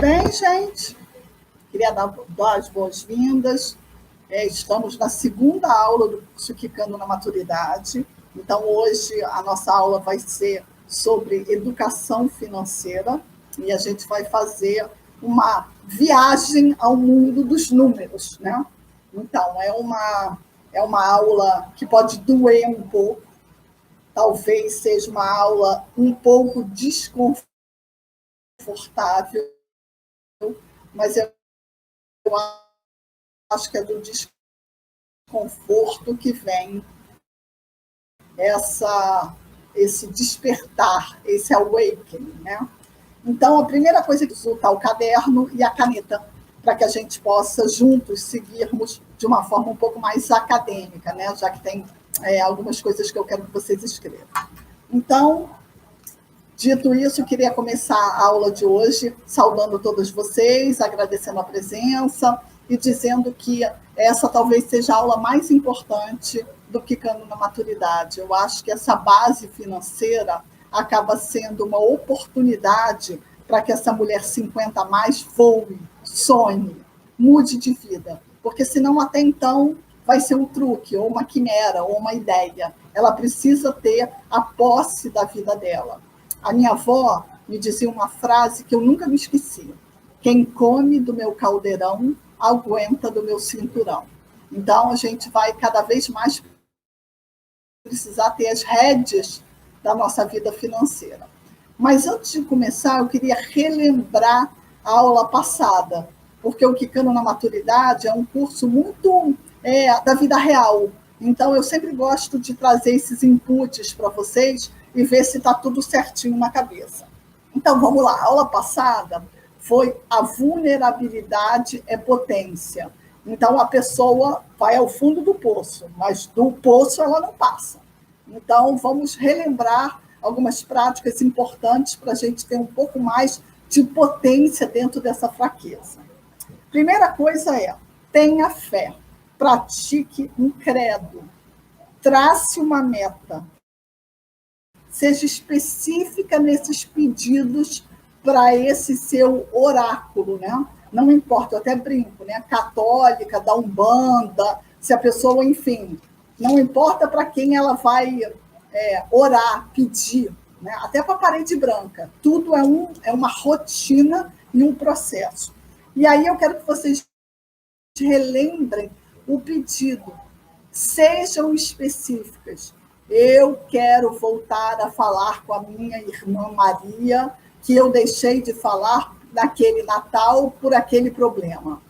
bem, gente? Queria dar as boas-vindas. Estamos na segunda aula do curso Quicando na Maturidade. Então, hoje, a nossa aula vai ser sobre educação financeira e a gente vai fazer uma viagem ao mundo dos números, né? Então, é uma aula que pode doer um pouco, talvez seja uma aula um pouco desconfortável, mas eu acho que é do desconforto que vem esse despertar, esse awakening, né? Então, a primeira coisa que resulta é o caderno e a caneta, para que a gente possa juntos seguirmos de uma forma um pouco mais acadêmica, né? Já que tem algumas coisas que eu quero que vocês escrevam. Então, dito isso, eu queria começar a aula de hoje saudando todos vocês, agradecendo a presença e dizendo que essa talvez seja a aula mais importante do Quicando na Maturidade. Eu acho que essa base financeira acaba sendo uma oportunidade para que essa mulher 50 a mais voe, sonhe, mude de vida. Porque senão até então vai ser um truque, ou uma quimera, ou uma ideia. Ela precisa ter a posse da vida dela. A minha avó me dizia uma frase que eu nunca me esqueci: quem come do meu caldeirão aguenta do meu cinturão. Então, a gente vai cada vez mais precisar ter as rédeas da nossa vida financeira. Mas antes de começar, eu queria relembrar a aula passada, porque o Quicando na Maturidade é um curso muito da vida real. Então, eu sempre gosto de trazer esses inputs para vocês e ver se está tudo certinho na cabeça. Então, vamos lá. A aula passada foi a vulnerabilidade é potência. Então, a pessoa vai ao fundo do poço, mas do poço ela não passa. Então, vamos relembrar algumas práticas importantes para a gente ter um pouco mais de potência dentro dessa fraqueza. Primeira coisa é, tenha fé, pratique um credo, trace uma meta, seja específica nesses pedidos para esse seu oráculo, né? Não importa, eu até brinco, né? Católica, da Umbanda, se a pessoa, enfim, não importa para quem ela vai orar, pedir, né? Até para a parede branca. Tudo é uma rotina e um processo. E aí eu quero que vocês relembrem o pedido. Sejam específicas. Eu quero voltar a falar com a minha irmã Maria, que eu deixei de falar naquele Natal por aquele problema.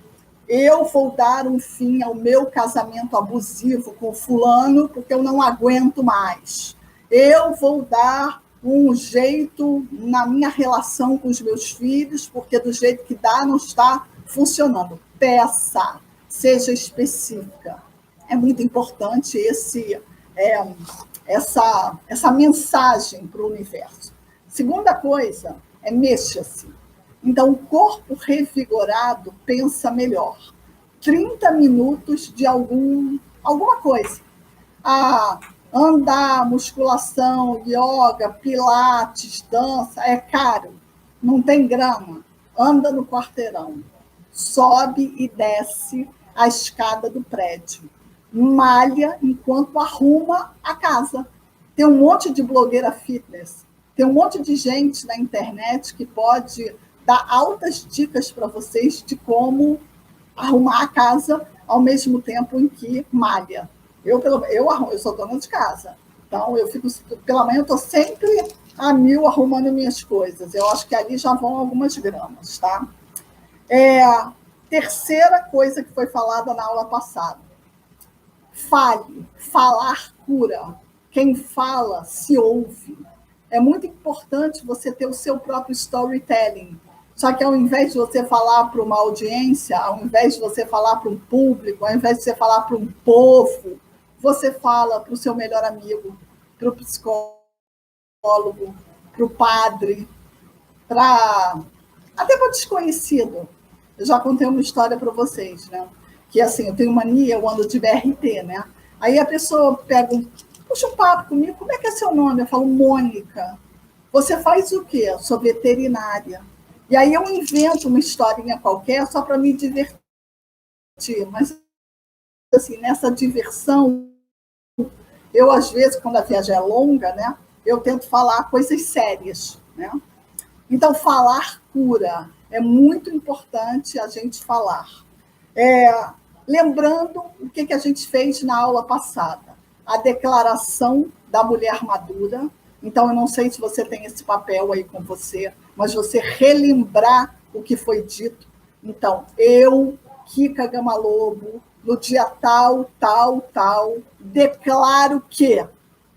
Eu vou dar um fim ao meu casamento abusivo com fulano, porque eu não aguento mais. Eu vou dar um jeito na minha relação com os meus filhos, porque do jeito que dá não está funcionando. Peça, seja específica. É muito importante essa mensagem para o universo. Segunda coisa é mexa-se. Então, o corpo revigorado pensa melhor. 30 minutos de alguma coisa. Andar, musculação, yoga, pilates, dança, é caro. Não tem grama. Anda no quarteirão. Sobe e desce a escada do prédio. Malha enquanto arruma a casa. Tem um monte de blogueira fitness, tem um monte de gente na internet que pode dar altas dicas para vocês de como arrumar a casa ao mesmo tempo em que malha. Eu sou dona de casa, então eu fico, pela manhã eu estou sempre a mil arrumando minhas coisas. Eu acho que ali já vão algumas gramas, tá? Terceira coisa que foi falada na aula passada. Fale, falar cura. Quem fala, se ouve. É muito importante você ter o seu próprio storytelling. Só que ao invés de você falar para uma audiência, ao invés de você falar para um público, ao invés de você falar para um povo, você fala para o seu melhor amigo, para o psicólogo, para o padre, até para o desconhecido. Eu já contei uma história para vocês, né? Que assim, eu tenho mania, eu ando de BRT, né? Aí a pessoa puxa um papo comigo, como é que é seu nome? Eu falo, Mônica. Você faz o quê? Eu sou veterinária. E aí eu invento uma historinha qualquer só para me divertir. Mas, assim, nessa diversão, eu, às vezes, quando a viagem é longa, né, eu tento falar coisas sérias, né? Então, falar cura. É muito importante a gente falar. Lembrando o que a gente fez na aula passada. A declaração da mulher madura. Então, eu não sei se você tem esse papel aí com você, mas você relembrar o que foi dito. Então, eu, Kika Gama Lobo, no dia tal, tal, tal, declaro que...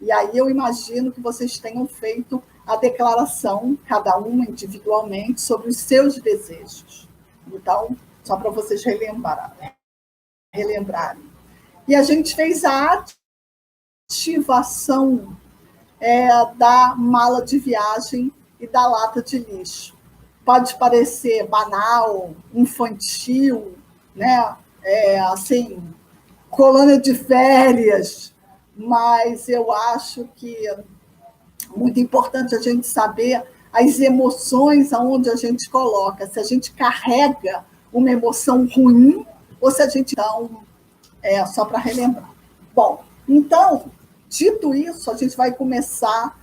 E aí eu imagino que vocês tenham feito a declaração, cada uma individualmente, sobre os seus desejos. Então, só para vocês relembrarem. E a gente fez a ativação da mala de viagem e da lata de lixo. Pode parecer banal, infantil, né? Assim, colônia de férias, mas eu acho que é muito importante a gente saber as emoções aonde a gente coloca, se a gente carrega uma emoção ruim ou se a gente... Então, só para relembrar. Bom, então, dito isso, a gente vai começar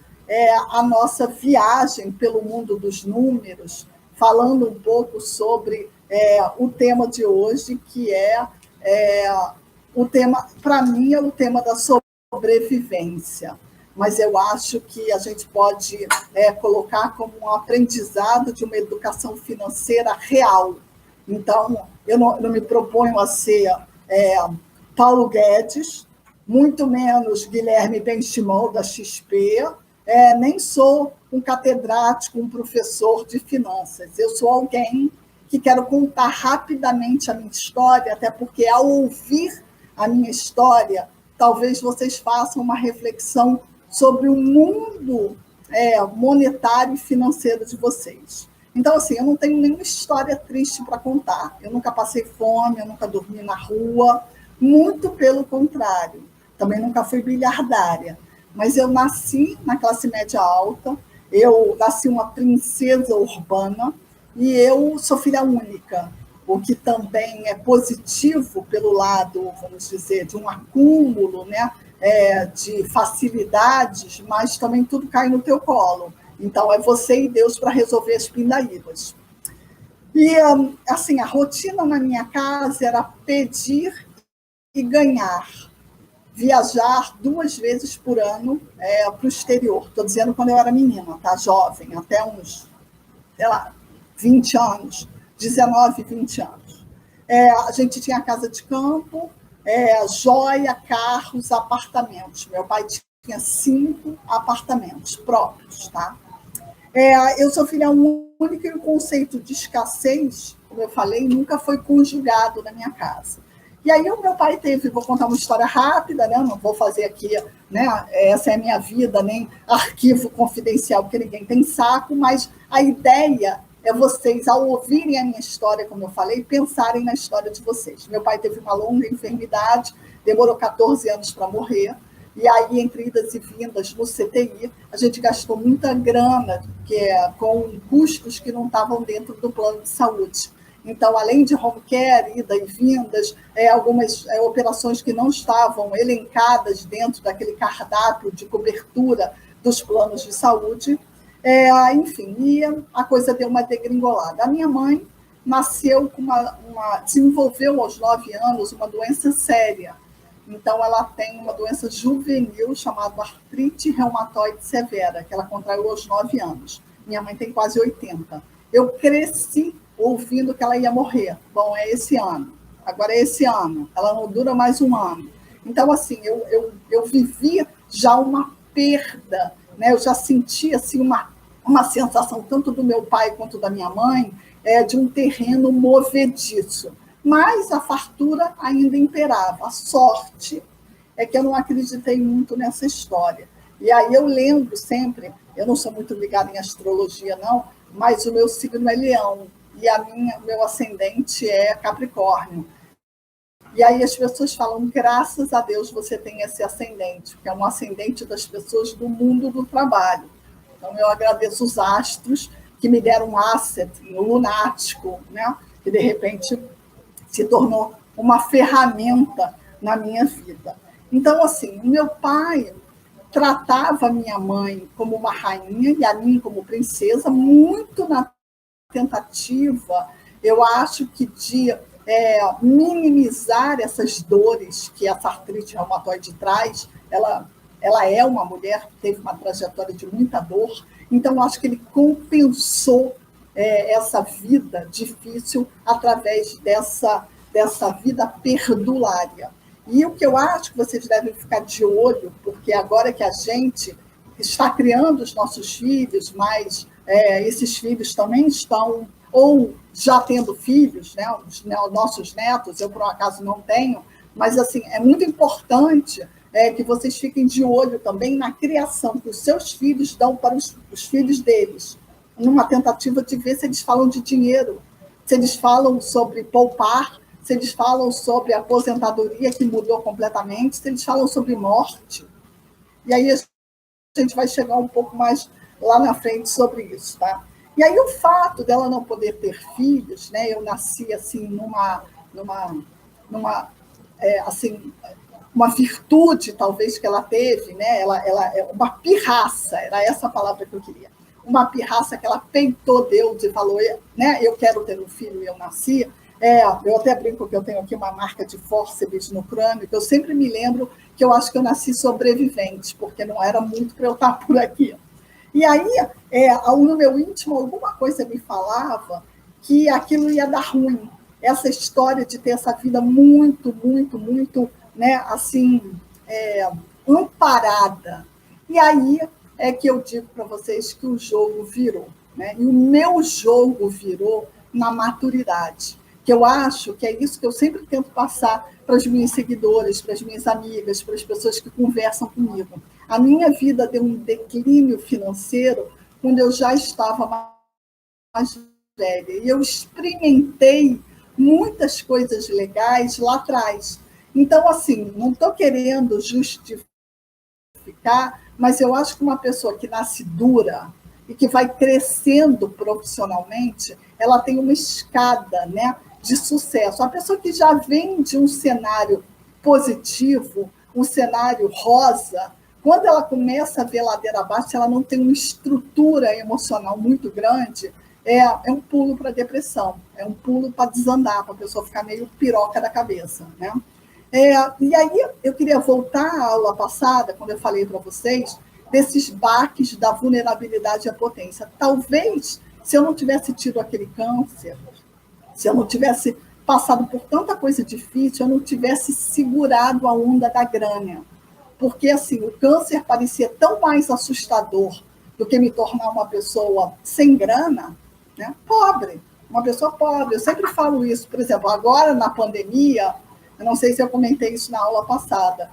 a nossa viagem pelo mundo dos números, falando um pouco sobre o tema de hoje, que o tema, para mim, é o tema da sobrevivência. Mas eu acho que a gente pode colocar como um aprendizado de uma educação financeira real. Então, eu não me proponho a ser Paulo Guedes, muito menos Guilherme Benchimol, da XP, nem sou um catedrático, um professor de finanças. Eu sou alguém que quero contar rapidamente a minha história, até porque, ao ouvir a minha história, talvez vocês façam uma reflexão sobre o mundo monetário e financeiro de vocês. Então, assim, eu não tenho nenhuma história triste para contar. Eu nunca passei fome, eu nunca dormi na rua, muito pelo contrário. Também nunca fui bilhardária. Mas eu nasci na classe média alta, eu nasci uma princesa urbana e eu sou filha única, o que também é positivo pelo lado, vamos dizer, de um acúmulo, né, de facilidades, mas também tudo cai no teu colo. Então, é você e Deus para resolver as pindaíbas. E, assim, a rotina na minha casa era pedir e ganhar. Viajar 2 vezes por ano para o exterior. Estou dizendo quando eu era menina, tá? Jovem, até uns, sei lá, 20 anos, 19, 20 anos. A gente tinha casa de campo, joia, carros, apartamentos. Meu pai tinha 5 apartamentos próprios, tá? Eu sou filha única e o conceito de escassez, como eu falei, nunca foi conjugado na minha casa. E aí o meu pai teve, vou contar uma história rápida, né? Não vou fazer aqui, né? Essa é a minha vida, nem arquivo confidencial, porque ninguém tem saco, mas a ideia é vocês, ao ouvirem a minha história, como eu falei, pensarem na história de vocês. Meu pai teve uma longa enfermidade, demorou 14 anos para morrer, e aí, entre idas e vindas no CTI, a gente gastou muita grana com custos que não estavam dentro do plano de saúde. Então, além de home care, ida e vindas, algumas operações que não estavam elencadas dentro daquele cardápio de cobertura dos planos de saúde, enfim, e a coisa deu uma degringolada. A minha mãe nasceu com desenvolveu aos 9 anos uma doença séria. Então, ela tem uma doença juvenil chamada artrite reumatoide severa, que ela contraiu aos 9 anos. Minha mãe tem quase 80. Eu cresci ouvindo que ela ia morrer. Bom, é esse ano. Agora é esse ano. Ela não dura mais um ano. Então, assim, eu vivi já uma perda, né? Eu já senti assim, uma sensação, tanto do meu pai quanto da minha mãe, de um terreno movediço. Mas a fartura ainda imperava. A sorte é que eu não acreditei muito nessa história. E aí eu lembro sempre, eu não sou muito ligada em astrologia, não, mas o meu signo é Leão e meu ascendente é Capricórnio. E aí as pessoas falam, graças a Deus você tem esse ascendente, que é um ascendente das pessoas do mundo do trabalho. Então eu agradeço os astros, que me deram um asset, um lunático, né? Que de repente se tornou uma ferramenta na minha vida. Então, assim, o meu pai tratava a minha mãe como uma rainha e a mim como princesa, muito na tentativa, eu acho que de minimizar essas dores que essa artrite reumatoide traz. Ela é uma mulher que teve uma trajetória de muita dor, então acho que ele compensou essa vida difícil através dessa vida perdulária. E o que eu acho que vocês devem ficar de olho, porque agora que a gente está criando os nossos filhos, mas esses filhos também estão, ou já tendo filhos, né, os nossos netos, eu por um acaso não tenho, mas assim, é muito importante que vocês fiquem de olho também na criação que os seus filhos dão para os filhos deles, numa tentativa de ver se eles falam de dinheiro, se eles falam sobre poupar, se eles falam sobre a aposentadoria que mudou completamente, se eles falam sobre morte. E aí a gente vai chegar um pouco mais lá na frente sobre isso, tá? E aí o fato dela não poder ter filhos, né? Eu nasci assim assim, uma virtude talvez que ela teve, né? Ela é uma pirraça, era essa a palavra que eu queria. Uma pirraça que ela peitou Deus e falou, né? Eu quero ter um filho e eu nasci. Eu até brinco que eu tenho aqui uma marca de fórceps no crânio, que eu sempre me lembro que eu acho que eu nasci sobrevivente, porque não era muito para eu estar por aqui. E aí, no meu íntimo, alguma coisa me falava que aquilo ia dar ruim. Essa história de ter essa vida muito, muito, muito, né, assim, amparada. E aí é que eu digo para vocês que o jogo virou, né? E o meu jogo virou na maturidade, que eu acho que é isso que eu sempre tento passar para as minhas seguidoras, para as minhas amigas, para as pessoas que conversam comigo. A minha vida deu um declínio financeiro quando eu já estava mais velha. E eu experimentei muitas coisas legais lá atrás. Então, assim, não estou querendo justificar, mas eu acho que uma pessoa que nasce dura e que vai crescendo profissionalmente, ela tem uma escada, né, de sucesso. A pessoa que já vem de um cenário positivo, um cenário rosa, quando ela começa a ver ladeira abaixo, ela não tem uma estrutura emocional muito grande, é um pulo para a depressão, é um pulo para desandar, para a pessoa ficar meio piroca da cabeça, né? E aí eu queria voltar à aula passada, quando eu falei para vocês, desses baques da vulnerabilidade à potência. Talvez, se eu não tivesse tido aquele câncer, se eu não tivesse passado por tanta coisa difícil, eu não tivesse segurado a onda da grana. Porque, assim, o câncer parecia tão mais assustador do que me tornar uma pessoa sem grana, né? Pobre, uma pessoa pobre. Eu sempre falo isso, por exemplo, agora na pandemia, eu não sei se eu comentei isso na aula passada,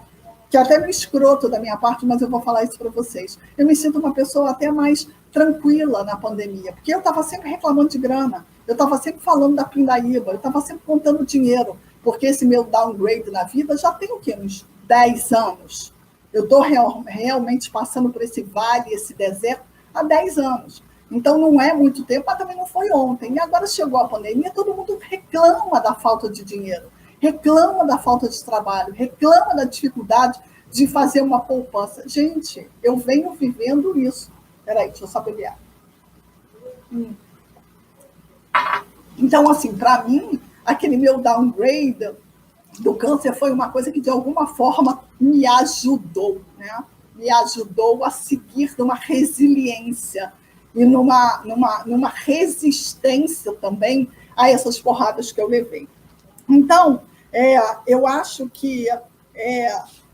que é até meio escroto da minha parte, mas eu vou falar isso para vocês. Eu me sinto uma pessoa até mais tranquila na pandemia, porque eu estava sempre reclamando de grana, eu estava sempre falando da pindaíba, eu estava sempre contando dinheiro, porque esse meu downgrade na vida já tem o quê? Uns 10 anos. Eu estou realmente passando por esse vale, esse deserto, há 10 anos. Então, não é muito tempo, mas também não foi ontem. E agora chegou a pandemia, todo mundo reclama da falta de dinheiro, reclama da falta de trabalho, reclama da dificuldade de fazer uma poupança. Gente, eu venho vivendo isso. Espera aí, deixa eu só beber água. Então, assim, para mim, aquele meu downgrade do câncer foi uma coisa que, de alguma forma, me ajudou, né? Me ajudou a seguir numa resiliência e numa resistência também a essas porradas que eu levei. Então, eu acho que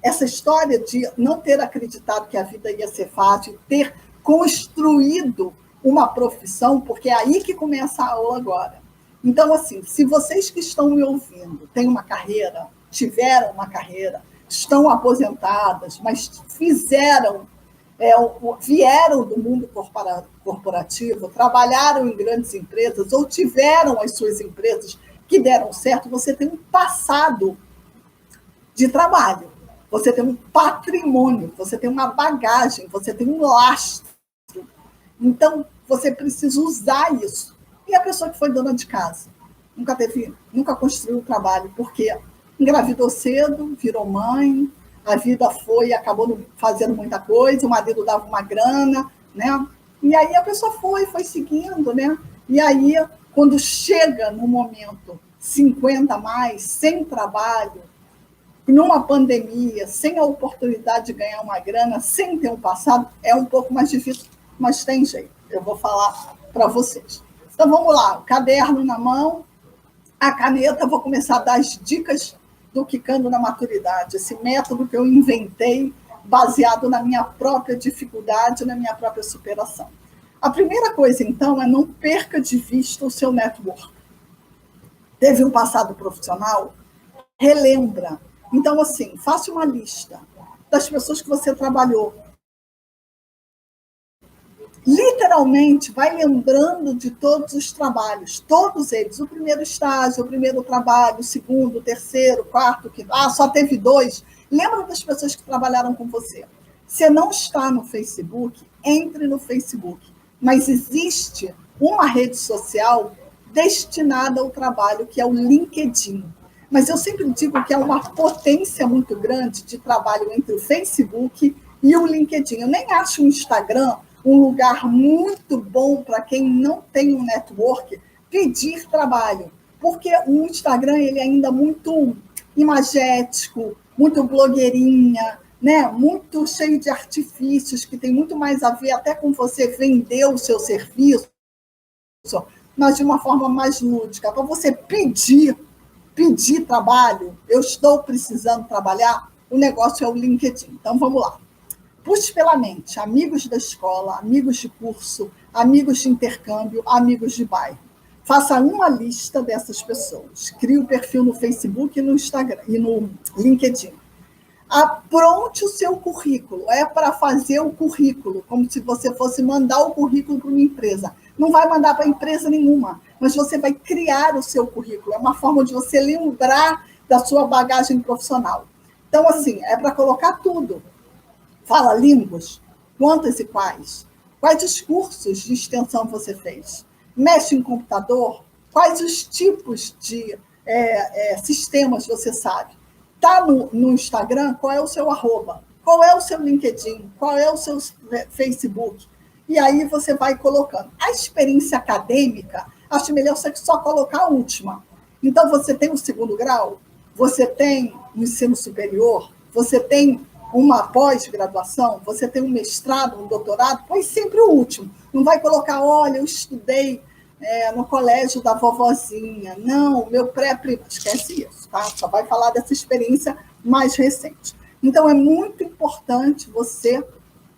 essa história de não ter acreditado que a vida ia ser fácil, ter construído uma profissão, porque é aí que começa a aula agora. Então, assim, se vocês que estão me ouvindo têm uma carreira, tiveram uma carreira, estão aposentadas, mas vieram do mundo corporativo, trabalharam em grandes empresas ou tiveram as suas empresas que deram certo, você tem um passado de trabalho, você tem um patrimônio, você tem uma bagagem, você tem um lastro. Então, você precisa usar isso. E a pessoa que foi dona de casa, nunca construiu o trabalho, porque engravidou cedo, virou mãe, a vida foi, acabou fazendo muita coisa, o marido dava uma grana, né? E aí a pessoa foi seguindo, né? E aí, quando chega no momento 50 a mais, sem trabalho, numa pandemia, sem a oportunidade de ganhar uma grana, sem ter um passado, é um pouco mais difícil, mas tem jeito. Eu vou falar para vocês. Então, vamos lá, o caderno na mão, a caneta, vou começar a dar as dicas do Quicando na Maturidade, esse método que eu inventei baseado na minha própria dificuldade, na minha própria superação. A primeira coisa, então, é não perca de vista o seu network. Teve um passado profissional? Relembra. Então, assim, faça uma lista das pessoas que você trabalhou. Literalmente, vai lembrando de todos os trabalhos, todos eles. O primeiro estágio, o primeiro trabalho, o segundo, o terceiro, o quarto, quinto. Só teve 2. Lembra das pessoas que trabalharam com você. Se não está no Facebook, entre no Facebook. Mas existe uma rede social destinada ao trabalho, que é o LinkedIn. Mas eu sempre digo que é uma potência muito grande de trabalho entre o Facebook e o LinkedIn. Eu nem acho o Instagram um lugar muito bom para quem não tem um network pedir trabalho, porque o Instagram ele é ainda muito imagético, muito blogueirinha, né? Muito cheio de artifícios, que tem muito mais a ver até com você vender o seu serviço, mas de uma forma mais lúdica, para você pedir trabalho, eu estou precisando trabalhar, o negócio é o LinkedIn. Então, vamos lá. Puxe pela mente, amigos da escola, amigos de curso, amigos de intercâmbio, amigos de bairro. Faça uma lista dessas pessoas. Crie o perfil no Facebook e no Instagram e no LinkedIn. Apronte o seu currículo. É para fazer o currículo, como se você fosse mandar o currículo para uma empresa. Não vai mandar para empresa nenhuma, mas você vai criar o seu currículo. É uma forma de você lembrar da sua bagagem profissional. Então, assim, é para colocar tudo. Fala línguas? Quantas e quais? Quais os cursos de extensão você fez? Mexe em computador? Quais os tipos de sistemas você sabe? Está no Instagram? Qual é o seu arroba? Qual é o seu LinkedIn? Qual é o seu Facebook? E aí você vai colocando. A experiência acadêmica, acho melhor você só colocar a última. Então, você tem o segundo grau? Você tem o ensino superior? Você tem uma pós-graduação, você tem um mestrado, um doutorado, põe sempre o último. Não vai colocar, olha, eu estudei no colégio da vovozinha. Não, meu pré-primo. Esquece isso, tá? Só vai falar dessa experiência mais recente. Então, é muito importante você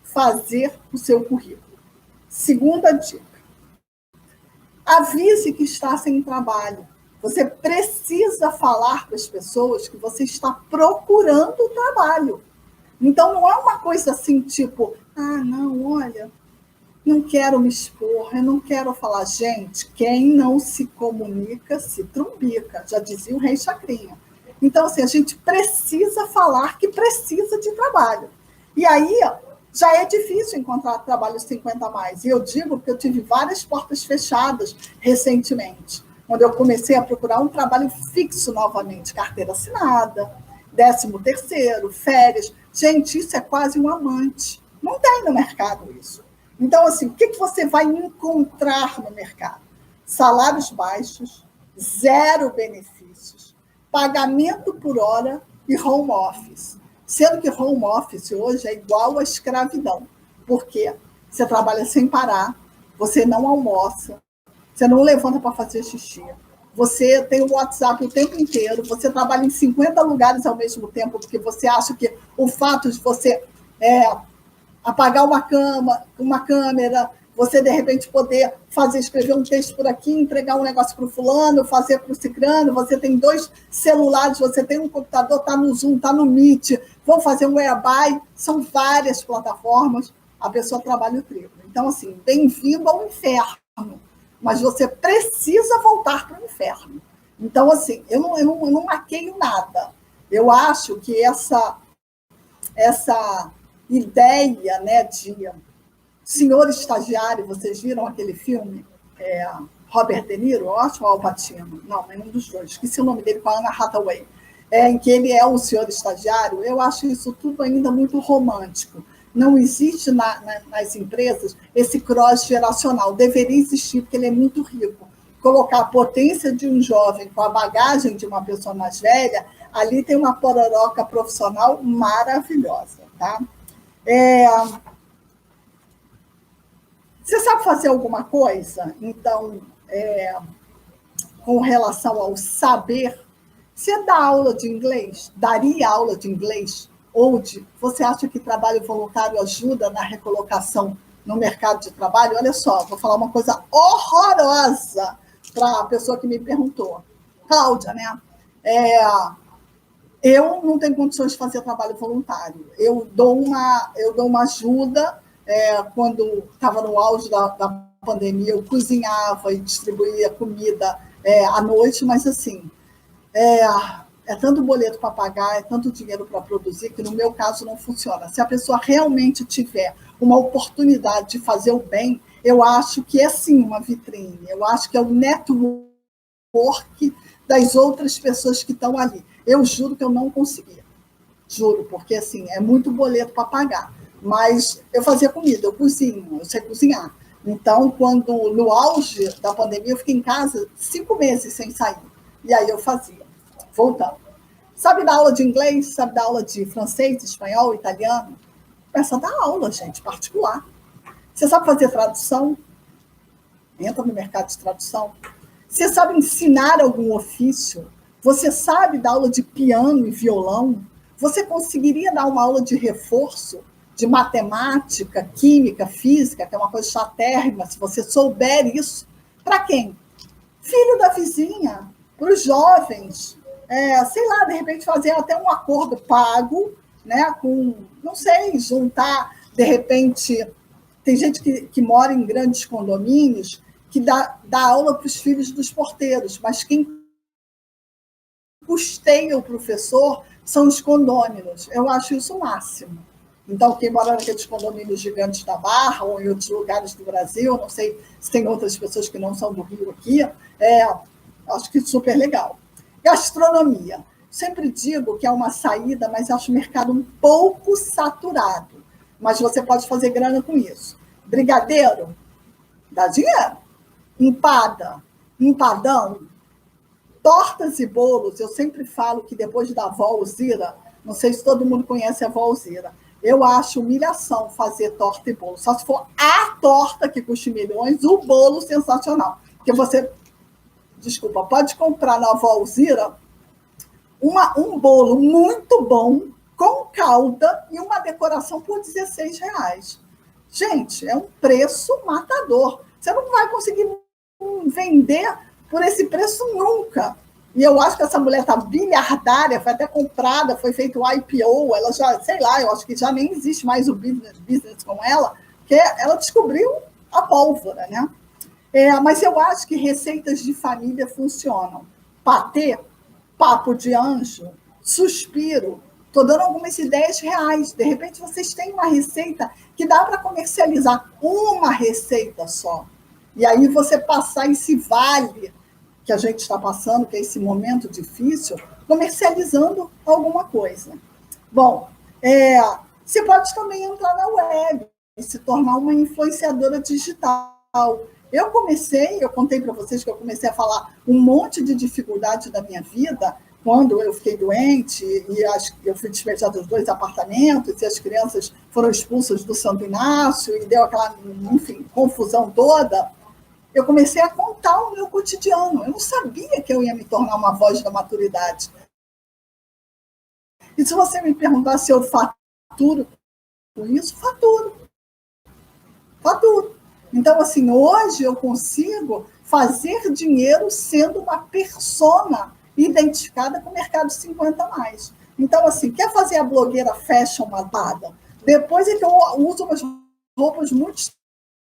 fazer o seu currículo. Segunda dica. Avise que está sem trabalho. Você precisa falar para as pessoas que você está procurando trabalho. Então, não é uma coisa assim, tipo, não, olha, não quero me expor, eu não quero falar. Gente, quem não se comunica, se trumbica, já dizia o Rei Chacrinha. Então, assim, a gente precisa falar que precisa de trabalho. E aí, já é difícil encontrar trabalho 50 a mais. E eu digo porque eu tive várias portas fechadas recentemente, quando eu comecei a procurar um trabalho fixo novamente, carteira assinada, 13º, férias. Gente, isso é quase um amante. Não tem no mercado isso. Então, assim, o que você vai encontrar no mercado? Salários baixos, 0 benefícios, pagamento por hora e home office. Sendo que home office hoje é igual à escravidão. Por quê? Você trabalha sem parar, você não almoça, você não levanta para fazer xixi, você tem o WhatsApp o tempo inteiro, você trabalha em 50 lugares ao mesmo tempo, porque você acha que o fato de você apagar uma câmera, você, de repente, poder escrever um texto por aqui, entregar um negócio para o fulano, fazer para o ciclano, você tem 2 celulares, você tem um computador, está no Zoom, está no Meet, vão fazer um whereby, são várias plataformas, a pessoa trabalha o triplo. Então, assim, bem-vindo ao inferno. Mas você precisa voltar para o inferno. Então, assim, eu não maqueio nada. Eu acho que essa ideia, né, de Senhor Estagiário, vocês viram aquele filme? Robert De Niro, eu acho, ou Al Pacino? Não, é um dos dois. Esqueci o nome dele, com a Anna Hathaway. Em que ele é o senhor estagiário. Eu acho isso tudo ainda muito romântico. Não existe nas empresas esse cross-geracional. Deveria existir, porque ele é muito rico. Colocar a potência de um jovem com a bagagem de uma pessoa mais velha, ali tem uma pororoca profissional maravilhosa. Tá? Você sabe fazer alguma coisa? Então, com relação ao saber, você dá aula de inglês? Daria aula de inglês? Ou você acha que trabalho voluntário ajuda na recolocação no mercado de trabalho? Olha só, vou falar uma coisa horrorosa para a pessoa que me perguntou. Cláudia, né? Eu não tenho condições de fazer trabalho voluntário. Eu dou uma ajuda. Quando estava no auge da pandemia, eu cozinhava e distribuía comida à noite, mas assim, é tanto boleto para pagar, é tanto dinheiro para produzir, que no meu caso não funciona. Se a pessoa realmente tiver uma oportunidade de fazer o bem, eu acho que é sim uma vitrine, eu acho que é o network das outras pessoas que estão ali. Eu juro que eu não conseguia, juro, porque assim, é muito boleto para pagar. Mas eu fazia comida, eu cozinho, eu sei cozinhar. Então, quando no auge da pandemia, eu fiquei em casa 5 meses sem sair. E aí eu fazia. Voltando. Sabe dar aula de inglês? Sabe dar aula de francês, espanhol, italiano? Começa a dar aula, gente, particular. Você sabe fazer tradução? Entra no mercado de tradução. Você sabe ensinar algum ofício? Você sabe dar aula de piano e violão? Você conseguiria dar uma aula de reforço? De matemática, química, física, que é uma coisa chatérrima, se você souber isso, para quem? Filho da vizinha, para os jovens, sei lá, de repente fazer até um acordo pago, né, com, não sei, juntar, de repente, tem gente que mora em grandes condomínios, que dá aula para os filhos dos porteiros, mas quem custeia o professor são os condôminos. Eu acho isso o máximo. Então, quem mora naqueles condomínios gigantes da Barra ou em outros lugares do Brasil, não sei se tem outras pessoas que não são do Rio aqui, acho que super legal. Gastronomia. Sempre digo que é uma saída, mas acho o mercado um pouco saturado. Mas você pode fazer grana com isso. Brigadeiro, dá dinheiro. Empada, empadão, tortas e bolos. Eu sempre falo que depois da avó Alzira, não sei se todo mundo conhece a avó Alzira, eu acho humilhação fazer torta e bolo. Só se for a torta que custe milhões, o bolo sensacional. Porque você, desculpa, pode comprar na avó Alzira um bolo muito bom, com calda e uma decoração por R$16. Gente, é um preço matador. Você não vai conseguir vender por esse preço nunca. E eu acho que essa mulher está bilhardária, foi até comprada, foi feito o IPO, ela já, sei lá, eu acho que já nem existe mais o business com ela, porque ela descobriu a pólvora, né? Mas eu acho que receitas de família funcionam. Patê, papo de anjo, suspiro, estou dando algumas ideias reais. De repente vocês têm uma receita que dá para comercializar, uma receita só. E aí você passar esse vale que a gente está passando, que é esse momento difícil, comercializando alguma coisa. Bom, você pode também entrar na web e se tornar uma influenciadora digital. Eu contei para vocês que eu comecei a falar um monte de dificuldade da minha vida quando eu fiquei doente e eu fui despejada dos 2 apartamentos e as crianças foram expulsas do Santo Inácio e deu aquela, enfim, confusão toda. Eu comecei a contar o meu cotidiano. Eu não sabia que eu ia me tornar uma voz da maturidade. E se você me perguntar se eu faturo com isso, faturo. Então, assim, hoje eu consigo fazer dinheiro sendo uma persona identificada com o mercado 50+. Então, assim, quer fazer a blogueira fashion matada? Depois é que eu uso umas roupas muito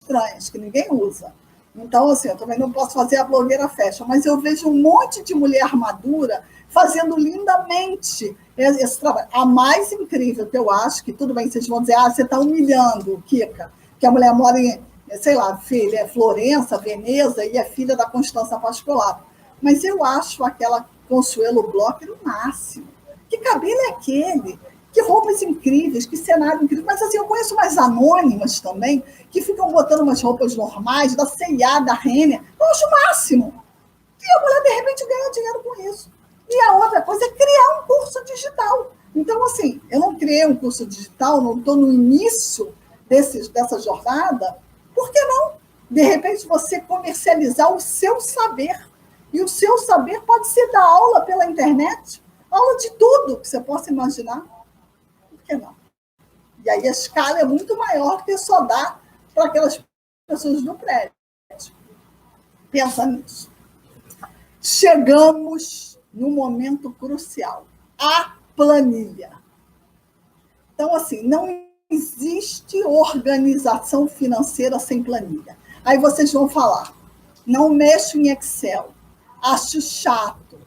estranhas, que ninguém usa. Então, assim, eu também não posso fazer a blogueira fashion, mas eu vejo um monte de mulher madura fazendo lindamente esse trabalho. A mais incrível que eu acho, que tudo bem, vocês vão dizer, você está humilhando, Kika, porque a mulher mora em, sei lá, filha, é Florença, Veneza, e é filha da Constança Pascolato. Mas eu acho aquela Consuelo Bloch no máximo. Que cabelo é aquele? Que roupas incríveis, que cenário incrível. Mas assim, eu conheço umas anônimas também, que ficam botando umas roupas normais, da C&A, da Renner. Eu acho o máximo. E a mulher, de repente, ganha dinheiro com isso. E a outra coisa é criar um curso digital. Então, assim, eu não criei um curso digital, não estou no início dessa jornada, por que não? De repente, você comercializar o seu saber. E o seu saber pode ser dar aula pela internet, aula de tudo que você possa imaginar. Por que não? E aí a escala é muito maior que só dar para aquelas pessoas do prédio. Pensa nisso. Chegamos no momento crucial, a planilha. Então, assim, não existe organização financeira sem planilha. Aí vocês vão falar, não mexo em Excel, acho chato,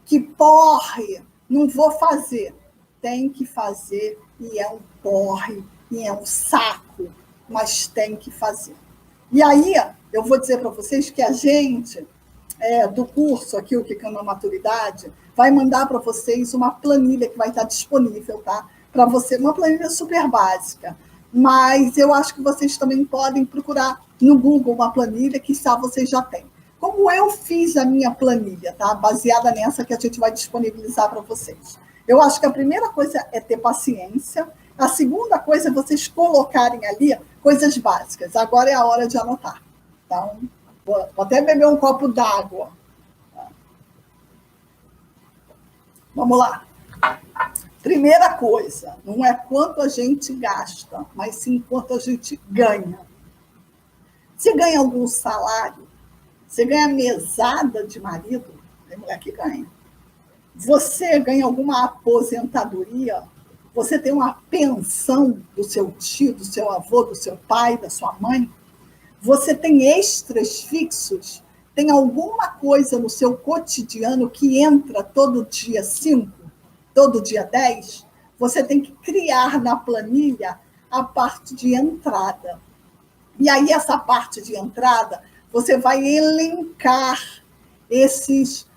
que porre, não vou fazer. Tem que fazer, e é um porre, e é um saco, mas tem que fazer. E aí, eu vou dizer para vocês que a gente, do curso aqui, o que é uma maturidade, vai mandar para vocês uma planilha que vai estar disponível, tá? Para você, uma planilha super básica. Mas eu acho que vocês também podem procurar no Google uma planilha que vocês já têm. Como eu fiz a minha planilha, tá? Baseada nessa que a gente vai disponibilizar para vocês. Eu acho que a primeira coisa é ter paciência. A segunda coisa é vocês colocarem ali coisas básicas. Agora é a hora de anotar. Então, vou até beber um copo d'água. Vamos lá. Primeira coisa, não é quanto a gente gasta, mas sim quanto a gente ganha. Você ganha algum salário? Você ganha mesada de marido? Tem mulher que ganha. Você ganha alguma aposentadoria? Você tem uma pensão do seu tio, do seu avô, do seu pai, da sua mãe? Você tem extras fixos? Tem alguma coisa no seu cotidiano que entra todo dia 5, todo dia 10? Você tem que criar na planilha a parte de entrada. E aí, essa parte de entrada, você vai elencar esses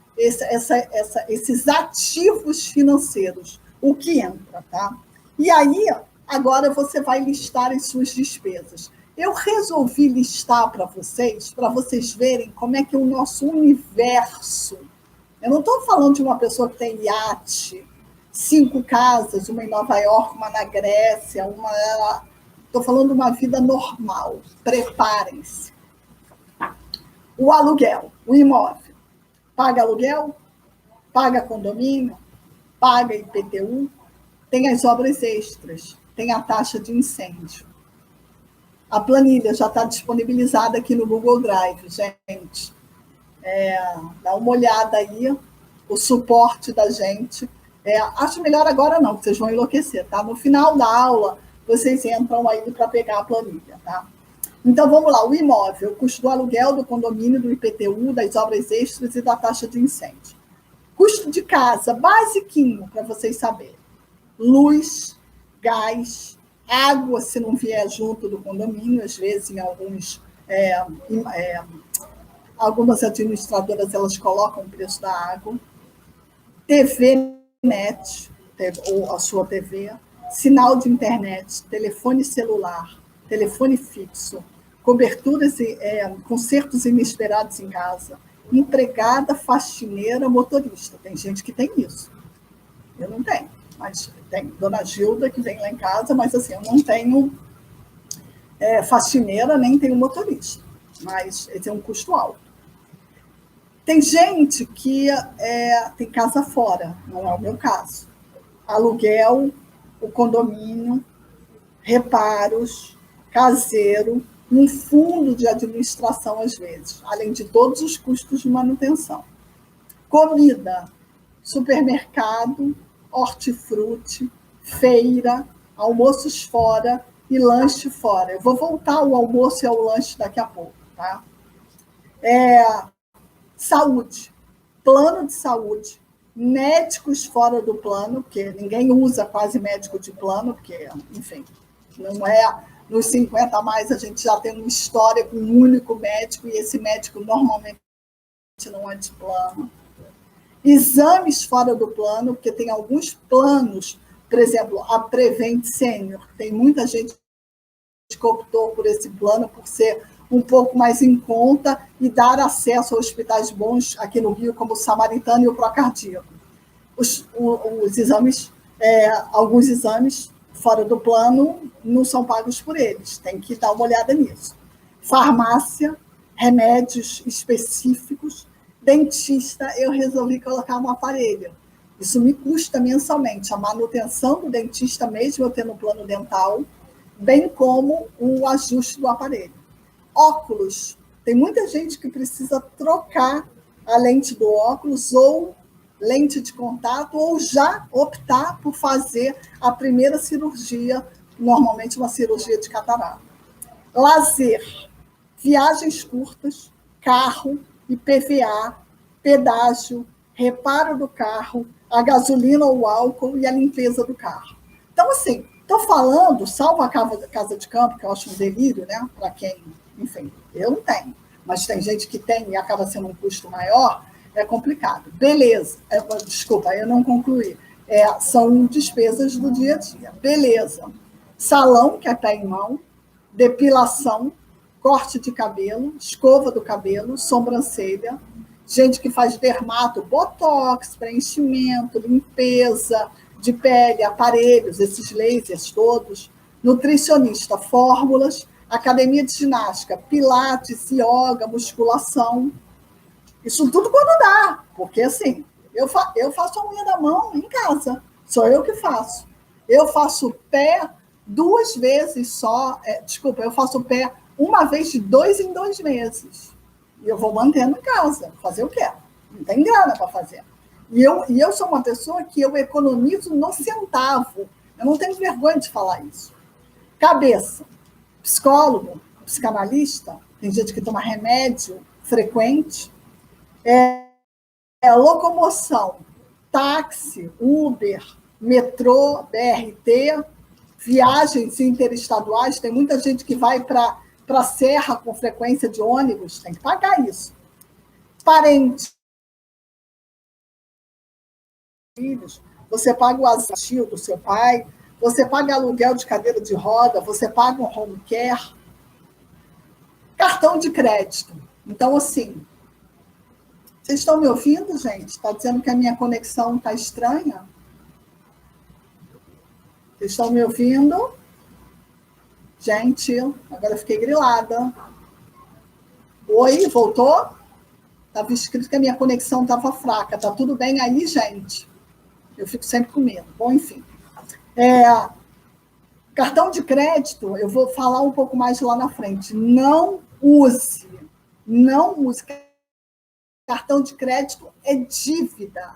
ativos financeiros, o que entra, tá? E aí, agora você vai listar as suas despesas. Eu resolvi listar para vocês verem como é que o nosso universo... Eu não estou falando de uma pessoa que tem iate, 5 casas, uma em Nova York, uma na Grécia, estou falando de uma vida normal. Preparem-se. O aluguel, o imóvel. Paga aluguel, paga condomínio, paga IPTU, tem as obras extras, tem a taxa de incêndio. A planilha já está disponibilizada aqui no Google Drive, gente. Dá uma olhada aí, o suporte da gente. Acho melhor agora não, vocês vão enlouquecer, tá? No final da aula, vocês entram aí para pegar a planilha, tá? Então, vamos lá, o imóvel, o custo do aluguel, do condomínio, do IPTU, das obras extras e da taxa de incêndio. Custo de casa, basiquinho, para vocês saberem. Luz, gás, água, se não vier junto do condomínio, às vezes em algumas administradoras, elas colocam o preço da água. TV net, ou a sua TV, sinal de internet, telefone celular, telefone fixo, coberturas e consertos inesperados em casa, empregada, faxineira, motorista. Tem gente que tem isso. Eu não tenho, mas tem dona Gilda que vem lá em casa, mas assim, eu não tenho faxineira, nem tenho motorista. Mas esse é um custo alto. Tem gente que tem casa fora, não é o meu caso. Aluguel, o condomínio, reparos, caseiro, um fundo de administração, às vezes, além de todos os custos de manutenção. Comida, supermercado, hortifruti, feira, almoços fora e lanche fora. Eu vou voltar ao almoço e ao lanche daqui a pouco, tá? Saúde, plano de saúde, médicos fora do plano, porque ninguém usa quase médico de plano, porque, enfim, não é nos 50 a mais a gente já tem uma história com um único médico, e esse médico normalmente não é de plano. Exames fora do plano, porque tem alguns planos, por exemplo, a Prevent Senior, tem muita gente que optou por esse plano por ser um pouco mais em conta e dar acesso a hospitais bons aqui no Rio, como o Samaritano e o Procardíaco. Os exames, alguns exames fora do plano não são pagos por eles, tem que dar uma olhada nisso. Farmácia, remédios específicos, dentista, eu resolvi colocar um aparelho. Isso me custa mensalmente, a manutenção do dentista, mesmo eu tendo um plano dental, bem como o ajuste do aparelho. Óculos, tem muita gente que precisa trocar a lente do óculos ou lente de contato, ou já optar por fazer a primeira cirurgia, normalmente uma cirurgia de catarata. Lazer, viagens curtas, carro, IPVA, pedágio, reparo do carro, a gasolina ou o álcool e a limpeza do carro. Então, assim, estou falando, salvo a casa de campo, que eu acho um delírio, né? Para quem, enfim, eu não tenho, mas tem gente que tem e acaba sendo um custo maior, é complicado. Beleza, desculpa, eu não concluí. São despesas do dia a dia. Beleza. Salão, que é pé em mão, depilação, corte de cabelo, escova do cabelo, sobrancelha, gente que faz dermato, botox, preenchimento, limpeza de pele, aparelhos, esses lasers todos, nutricionista, fórmulas, academia de ginástica, pilates, yoga, musculação. Isso tudo quando dá, porque assim, eu faço a unha da mão em casa, sou eu que faço. Eu faço pé 2 vezes só, eu faço pé uma vez de 2 em 2 meses. E eu vou mantendo em casa, fazer o quê? Não tem grana para fazer. E eu sou uma pessoa que eu economizo no centavo. Eu não tenho vergonha de falar isso. Cabeça, psicólogo, psicanalista, tem gente que toma remédio frequente, locomoção, táxi, Uber, metrô, BRT, viagens interestaduais, tem muita gente que vai para a Serra com frequência de ônibus, tem que pagar isso. Parente, filhos, você paga o asilo do seu pai, você paga aluguel de cadeira de roda, você paga um home care, cartão de crédito. Então, assim, vocês estão me ouvindo, gente? Está dizendo que a minha conexão está estranha? Vocês estão me ouvindo? Gente, agora eu fiquei grilada. Oi, voltou? Estava escrito que a minha conexão estava fraca. Está tudo bem aí, gente? Eu fico sempre com medo. Bom, enfim. Cartão de crédito, eu vou falar um pouco mais lá na frente. Não use. Cartão de crédito é dívida.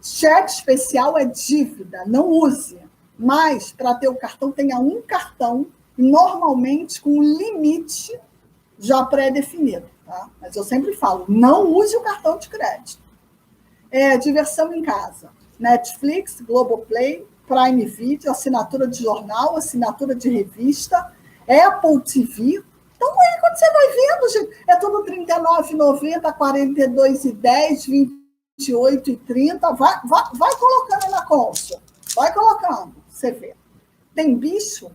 Cheque especial é dívida. Não use. Mas, para ter o cartão, tenha um cartão, normalmente com um limite já pré-definido. Tá? Mas eu sempre falo, não use o cartão de crédito. Diversão em casa. Netflix, Globoplay, Prime Video, assinatura de jornal, assinatura de revista, Apple TV. Então, aí, quando você vai vendo, gente, é tudo R$ 39,90, R$ 42,10, R$ 28,30. Vai colocando na conta. Vai colocando, você vê. Tem bicho?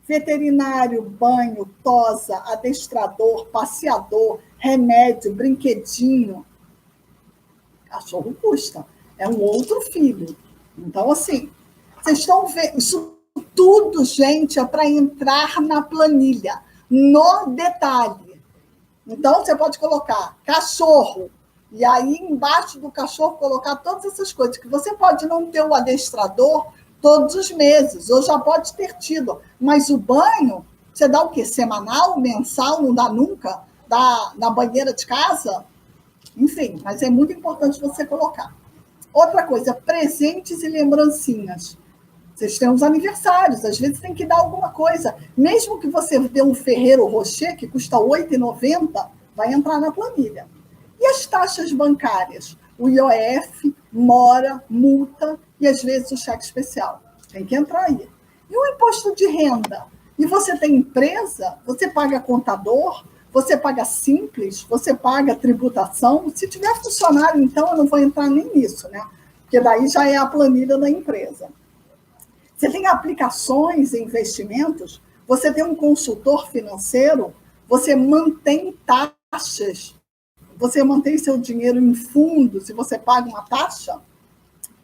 Veterinário, banho, tosa, adestrador, passeador, remédio, brinquedinho. Cachorro custa. É um outro filho. Então, assim, vocês estão vendo, isso tudo, gente, é para entrar na planilha, no detalhe. Então, você pode colocar cachorro, e aí embaixo do cachorro colocar todas essas coisas, que você pode não ter o adestrador todos os meses, ou já pode ter tido, mas o banho, você dá o quê? Semanal, mensal, não dá nunca? Dá na banheira de casa? Enfim, mas é muito importante você colocar. Outra coisa, presentes e lembrancinhas. Vocês têm os aniversários, às vezes tem que dar alguma coisa. Mesmo que você dê um Ferrero Rocher, que custa R$ 8,90, vai entrar na planilha. E as taxas bancárias? O IOF, mora, multa e, às vezes, o cheque especial. Tem que entrar aí. E o imposto de renda? E você tem empresa, você paga contador, você paga simples, você paga tributação. Se tiver funcionário, então, eu não vou entrar nem nisso, né? Porque daí já é a planilha da empresa. Você tem aplicações e investimentos, você tem um consultor financeiro, você mantém taxas, você mantém seu dinheiro em fundos e você paga uma taxa,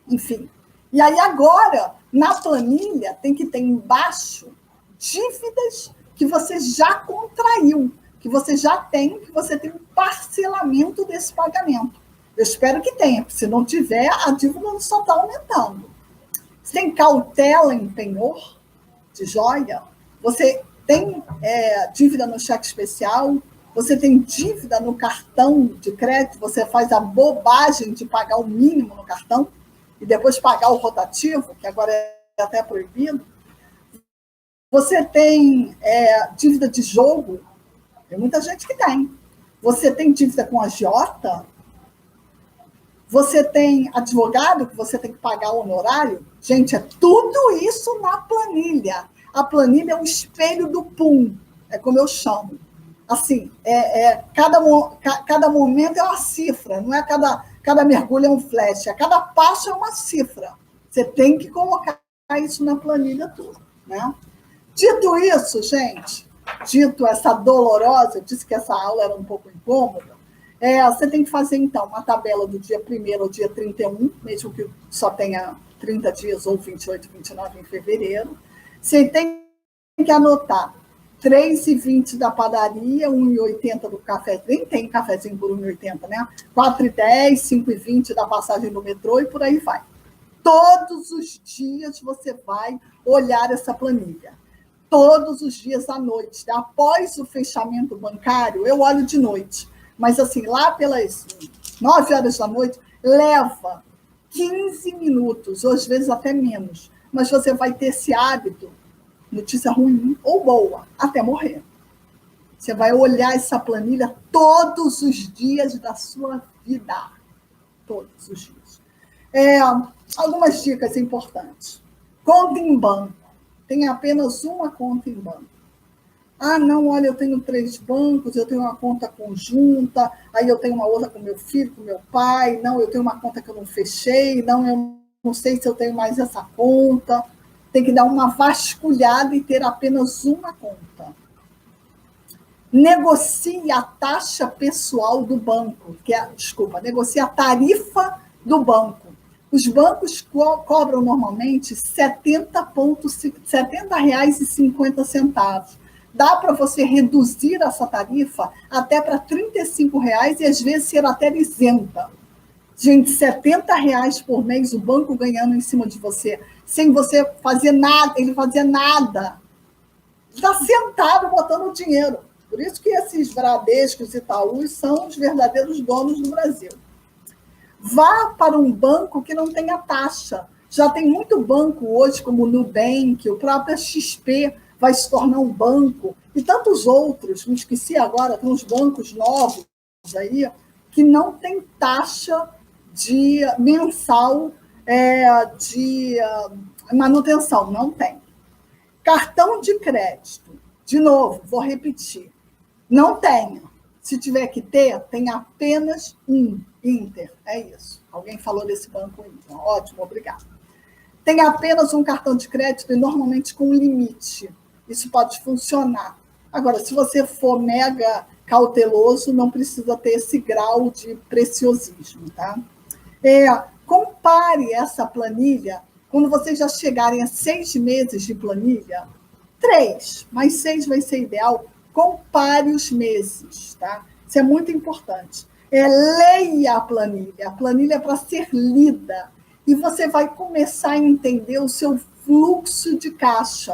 enfim. E aí agora, na planilha, tem que ter embaixo dívidas que você já contraiu, que você já tem, que você tem um parcelamento desse pagamento. Eu espero que tenha, porque se não tiver, a dívida só está aumentando. Você tem cautela em penhor de joia, você tem dívida no cheque especial, você tem dívida no cartão de crédito, você faz a bobagem de pagar o mínimo no cartão e depois pagar o rotativo, que agora é até proibido. Você tem dívida de jogo, tem muita gente que tem. Você tem dívida com agiota, você tem advogado que você tem que pagar o honorário. Gente, é tudo isso na planilha. A planilha é um espelho do PUM, é como eu chamo. Assim, cada momento é uma cifra, não é cada mergulho é um flash, cada passo é uma cifra. Você tem que colocar isso na planilha toda, né? Dito isso, gente, dito essa dolorosa, eu disse que essa aula era um pouco incômoda, você tem que fazer, então, uma tabela do dia 1º ao dia 31, mesmo que só tenha 30 dias, ou 28, 29 em fevereiro. Você tem que anotar 3,20 da padaria, 1,80 do café, nem tem cafezinho por 1,80, né? 4,10, 5,20 da passagem do metrô e por aí vai. Todos os dias você vai olhar essa planilha. Todos os dias à noite. Após o fechamento bancário, eu olho de noite. Mas, assim, lá pelas 9 horas da noite, leva 15 minutos, ou às vezes até menos. Mas você vai ter esse hábito, notícia ruim ou boa, até morrer. Você vai olhar essa planilha todos os dias da sua vida. Todos os dias. Algumas dicas importantes. Conta em banco. Tem apenas uma conta em banco. Ah, não, olha, eu tenho 3 bancos, eu tenho uma conta conjunta, aí eu tenho uma outra com meu filho, com meu pai, não, eu tenho uma conta que eu não fechei, não, eu não sei se eu tenho mais essa conta. Tem que dar uma vasculhada e ter apenas uma conta. Negocie a taxa pessoal do banco, negocie a tarifa do banco. Os bancos cobram normalmente R$ 70,50. Dá para você reduzir essa tarifa até para R$ 35,00 e às vezes ser até isenta. Gente, R$ 70,00 por mês o banco ganhando em cima de você, sem você fazer nada, ele fazia nada. Está sentado botando dinheiro. Por isso que esses Bradescos e Itaús são os verdadeiros donos do Brasil. Vá para um banco que não tenha taxa. Já tem muito banco hoje, como o Nubank, o próprio XP vai se tornar um banco, e tantos outros, me esqueci agora, tem uns bancos novos aí, que não tem taxa de mensal de manutenção, não tem. Cartão de crédito, de novo, vou repetir, não tenha. Se tiver que ter, tem apenas um Inter, é isso. Alguém falou desse banco Inter, ótimo, obrigado. Tem apenas um cartão de crédito e normalmente com limite. Isso pode funcionar. Agora, se você for mega cauteloso, não precisa ter esse grau de preciosismo, tá? Compare essa planilha, quando vocês já chegarem a 6 meses de planilha, 3, mas 6 vai ser ideal, compare os meses, tá? Isso é muito importante. Leia a planilha é para ser lida, e você vai começar a entender o seu fluxo de caixa.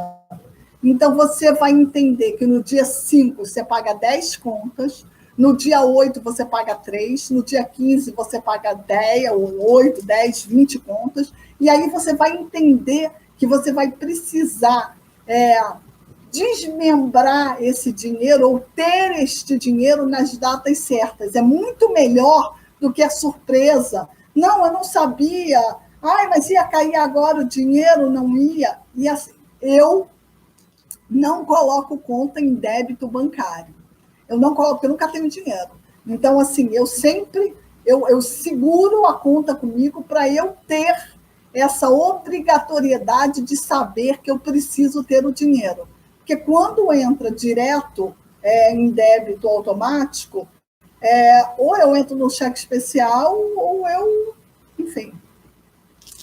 Então, você vai entender que no dia 5 você paga 10 contas, no dia 8 você paga 3, no dia 15 você paga 10, ou 8, 10, 20 contas, e aí você vai entender que você vai precisar desmembrar esse dinheiro ou ter este dinheiro nas datas certas. É muito melhor do que a surpresa. Não, eu não sabia. Ai, mas ia cair agora o dinheiro? Não ia. E assim, eu não coloco conta em débito bancário. Eu não coloco, porque eu nunca tenho dinheiro. Então, assim, eu sempre eu seguro a conta comigo para eu ter essa obrigatoriedade de saber que eu preciso ter o dinheiro. Porque quando entra direto em débito automático, ou eu entro no cheque especial, ou eu, enfim,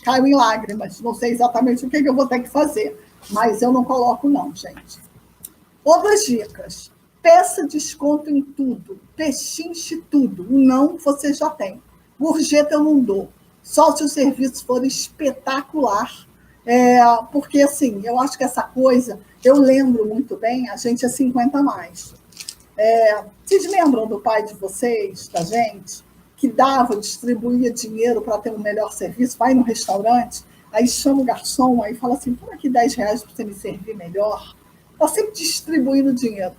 caio em lágrimas. Não sei exatamente o que eu vou ter que fazer, mas eu não coloco, não, gente. Outras dicas. Peça desconto em tudo. Pechinche tudo. Não, você já tem. Gorjeta eu não dou. Só se o serviço for espetacular. Porque, assim, eu acho que essa coisa, eu lembro muito bem, a gente é 50 a mais. Vocês lembram do pai de vocês, da gente, que dava, distribuía dinheiro para ter um melhor serviço? Vai no restaurante, aí chama o garçom, aí fala assim, toma aqui R$ 10 para você me servir melhor. Está sempre distribuindo dinheiro.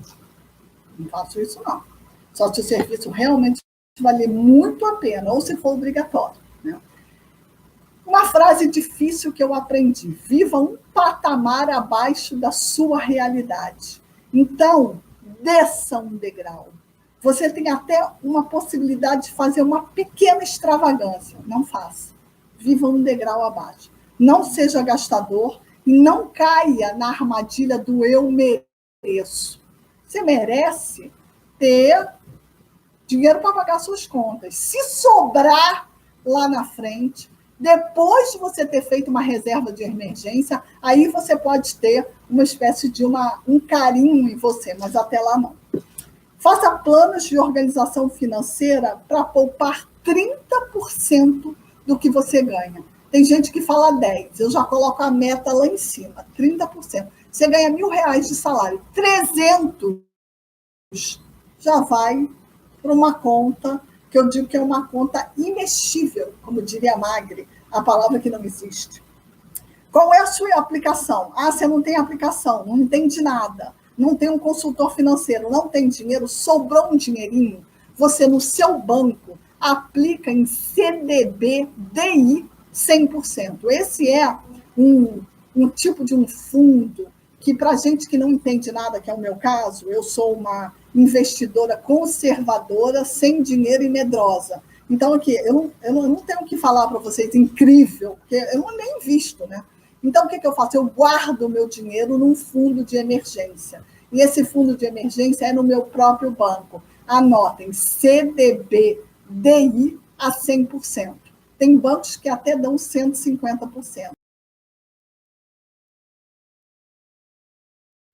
Não faço isso, não. Só se o serviço realmente valer muito a pena, ou se for obrigatório. Né? Uma frase difícil que eu aprendi: viva um patamar abaixo da sua realidade. Então, desça um degrau. Você tem até uma possibilidade de fazer uma pequena extravagância. Não faça. Viva um degrau abaixo. Não seja gastador e não caia na armadilha do eu mereço. Você merece ter dinheiro para pagar suas contas. Se sobrar lá na frente, depois de você ter feito uma reserva de emergência, aí você pode ter uma espécie de um carinho em você, mas até lá não. Faça planos de organização financeira para poupar 30% do que você ganha. Tem gente que fala 10%, eu já coloco a meta lá em cima, 30%. Você ganha R$1.000 de salário, 300 já vai para uma conta, que eu digo que é uma conta imexível, como diria a Magri, a palavra que não existe. Qual é a sua aplicação? Ah, você não tem aplicação, não entende nada, não tem um consultor financeiro, não tem dinheiro, sobrou um dinheirinho, você no seu banco aplica em CDB DI 100%. Esse é um tipo de um fundo que, para gente que não entende nada, que é o meu caso, eu sou uma investidora conservadora, sem dinheiro e medrosa. Então, aqui, eu não tenho que falar para vocês incrível, porque eu não nem invisto, né? Então, o que eu faço? Eu guardo o meu dinheiro num fundo de emergência. E esse fundo de emergência é no meu próprio banco. Anotem, CDB DI a 100%. Tem bancos que até dão 150%.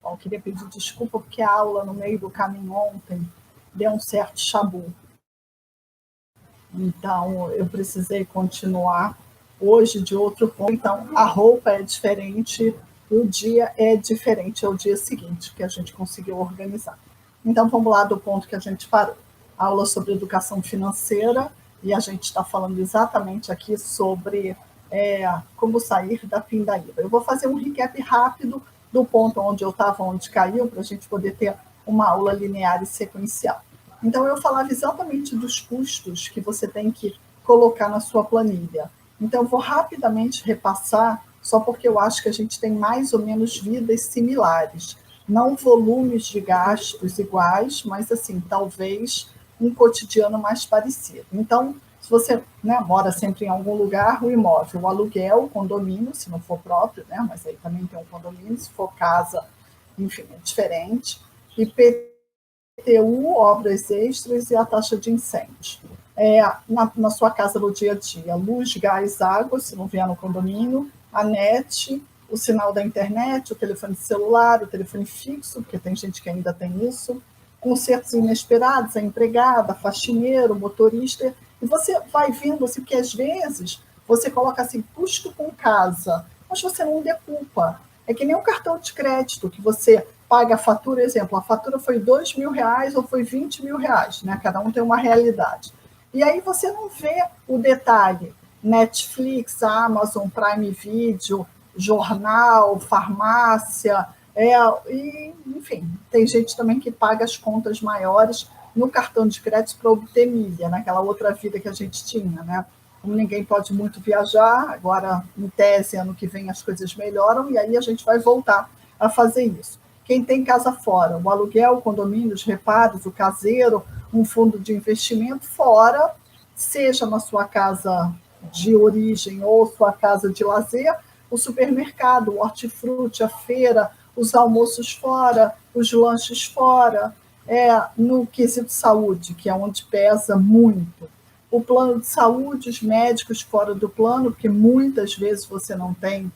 Bom, queria pedir desculpa porque a aula no meio do caminho ontem deu um certo chabu. Então, eu precisei continuar hoje de outro ponto. Então, a roupa é diferente, o dia é diferente, é o dia seguinte que a gente conseguiu organizar. Então, vamos lá do ponto que a gente parou. Aula sobre educação financeira, e a gente está falando exatamente aqui sobre como sair da pindaíba. Eu vou fazer um recap rápido do ponto onde eu estava, onde caiu, para a gente poder ter uma aula linear e sequencial. Então, eu falava exatamente dos custos que você tem que colocar na sua planilha. Então, eu vou rapidamente repassar, só porque eu acho que a gente tem mais ou menos vidas similares. Não volumes de gastos iguais, mas, assim, talvez um cotidiano mais parecido. Então, se você mora sempre em algum lugar, o imóvel, o aluguel, o condomínio, se não for próprio, mas aí também tem um condomínio, se for casa, enfim, é diferente. IPTU, obras extras e a taxa de incêndio. Na sua casa no dia a dia, luz, gás, água, se não vier no condomínio, a net, o sinal da internet, o telefone celular, o telefone fixo, porque tem gente que ainda tem isso, concertos inesperados, a empregada, a faxineiro, o motorista, e você vai vendo assim, porque às vezes você coloca assim, custo com casa, mas você não decupa. É que nem um cartão de crédito, que você paga a fatura, exemplo, a fatura foi R$2.000 ou foi R$20.000, né? Cada um tem uma realidade. E aí você não vê o detalhe, Netflix, Amazon, Prime Video, jornal, farmácia, e, enfim, tem gente também que paga as contas maiores no cartão de crédito para obter milha, naquela outra vida que a gente tinha, né? Como ninguém pode muito viajar, agora, em tese, ano que vem as coisas melhoram, e aí a gente vai voltar a fazer isso. quem tem casa fora, o aluguel, o condomínio, os reparos, o caseiro, um fundo de investimento fora, seja na sua casa de origem ou sua casa de lazer, o supermercado, o hortifruti, a feira, os almoços fora, os lanches fora, no quesito saúde, que é onde pesa muito. O plano de saúde, os médicos fora do plano, porque muitas vezes você não tem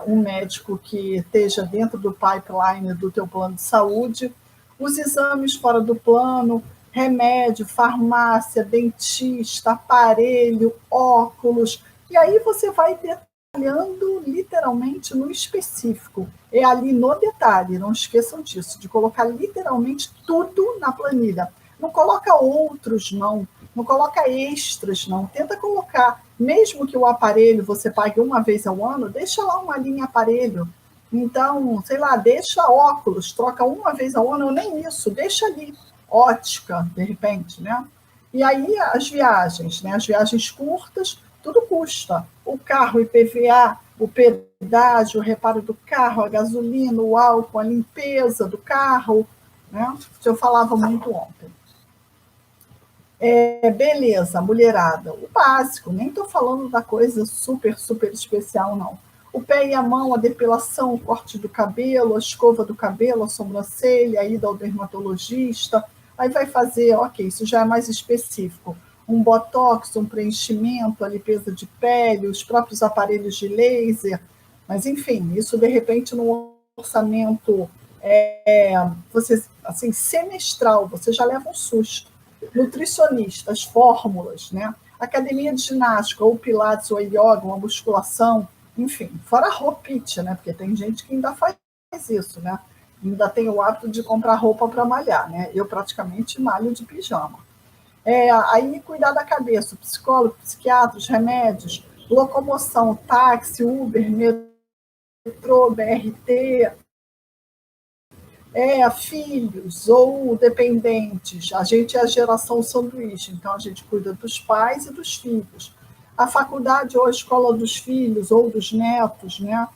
um médico que esteja dentro do pipeline do teu plano de saúde, os exames fora do plano, remédio, farmácia, dentista, aparelho, óculos, e aí você vai detalhando literalmente no específico. É ali no detalhe, não esqueçam disso, de colocar literalmente tudo na planilha. Não coloca outros, não coloca extras, não. Tenta colocar, mesmo que o aparelho você pague uma vez ao ano, deixa lá uma linha aparelho. Então, sei lá, deixa óculos, troca uma vez ao ano, ou nem isso, deixa ali ótica, de repente, né? E aí as viagens, né? As viagens curtas, tudo custa. O carro, IPVA, o pedágio, o reparo do carro, a gasolina, o álcool, a limpeza do carro, né? Isso eu falava muito ontem. Beleza, mulherada, o básico, nem estou falando da coisa super, super especial, não. O pé e a mão, a depilação, o corte do cabelo, a escova do cabelo, a sobrancelha, a ida ao dermatologista, aí vai fazer, ok, isso já é mais específico, um botox, um preenchimento, a limpeza de pele, os próprios aparelhos de laser, mas enfim, isso de repente no orçamento você, assim, semestral, você já leva um susto. Nutricionista, as fórmulas, né? Academia de ginástica, ou pilates, ou yoga, uma musculação, enfim, fora roupite, né? Porque tem gente que ainda faz isso, né? Ainda tem o hábito de comprar roupa para malhar, né? Eu praticamente malho de pijama. Aí cuidar da cabeça, psicólogo, psiquiatras, remédios, locomoção, táxi, Uber, metrô, BRT, filhos ou dependentes. A gente é a geração sanduíche, então a gente cuida dos pais e dos filhos. A faculdade ou a escola dos filhos ou dos netos, né?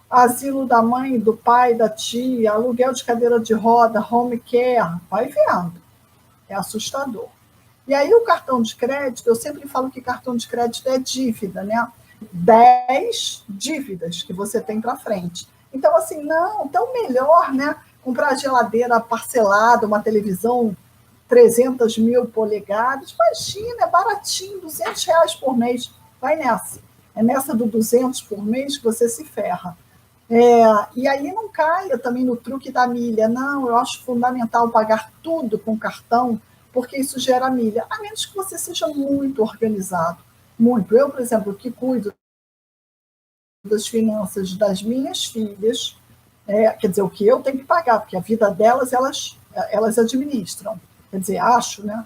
Asilo da mãe, do pai, da tia, aluguel de cadeira de roda, home care, vai vendo. É assustador. E aí o cartão de crédito, eu sempre falo que cartão de crédito é dívida, né? 10 dívidas que você tem para frente. Então, assim, não, então melhor, né? Comprar geladeira parcelada, uma televisão 300 mil polegadas, imagina, é baratinho, R$ 200 por mês, vai nessa. É nessa do 200 por mês que você se ferra. E aí não caia também no truque da milha. Não, eu acho fundamental pagar tudo com cartão, porque isso gera milha, a menos que você seja muito organizado. Muito. Eu, por exemplo, que cuido das finanças das minhas filhas, quer dizer, o que eu tenho que pagar, porque a vida delas, elas administram. Quer dizer, acho, né?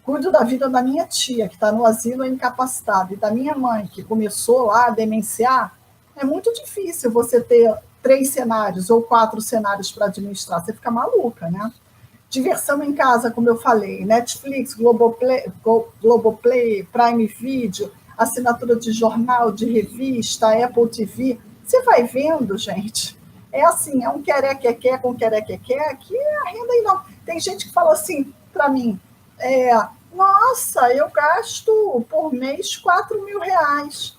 Cuido da vida da minha tia, que está no asilo incapacitada, e da minha mãe, que começou lá a demenciar. É muito difícil você ter 3 cenários ou 4 cenários para administrar, você fica maluca, né? Diversão em casa, como eu falei, Netflix, Globoplay, Prime Video, assinatura de jornal, de revista, Apple TV. Você vai vendo, gente, é assim, é um quer com quer, que a renda aí não. Tem gente que fala assim para mim, nossa, eu gasto por mês R$ 4.000.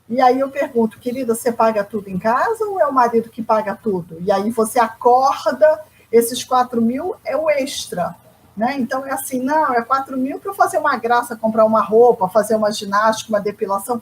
E aí eu pergunto, querida, você paga tudo em casa ou é o marido que paga tudo? E aí você acorda, esses 4.000 é o extra, né? Então é assim, não, é 4.000 para fazer uma graça, comprar uma roupa, fazer uma ginástica, uma depilação.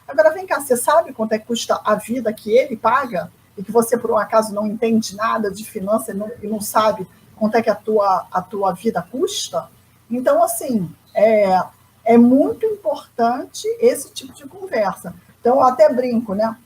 Agora vem cá, você sabe quanto é que custa a vida que ele paga? E que você, por um acaso, não entende nada de finança e não sabe quanto é que a tua vida custa? Então, assim, é muito importante esse tipo de conversa. Então, eu até brinco, né?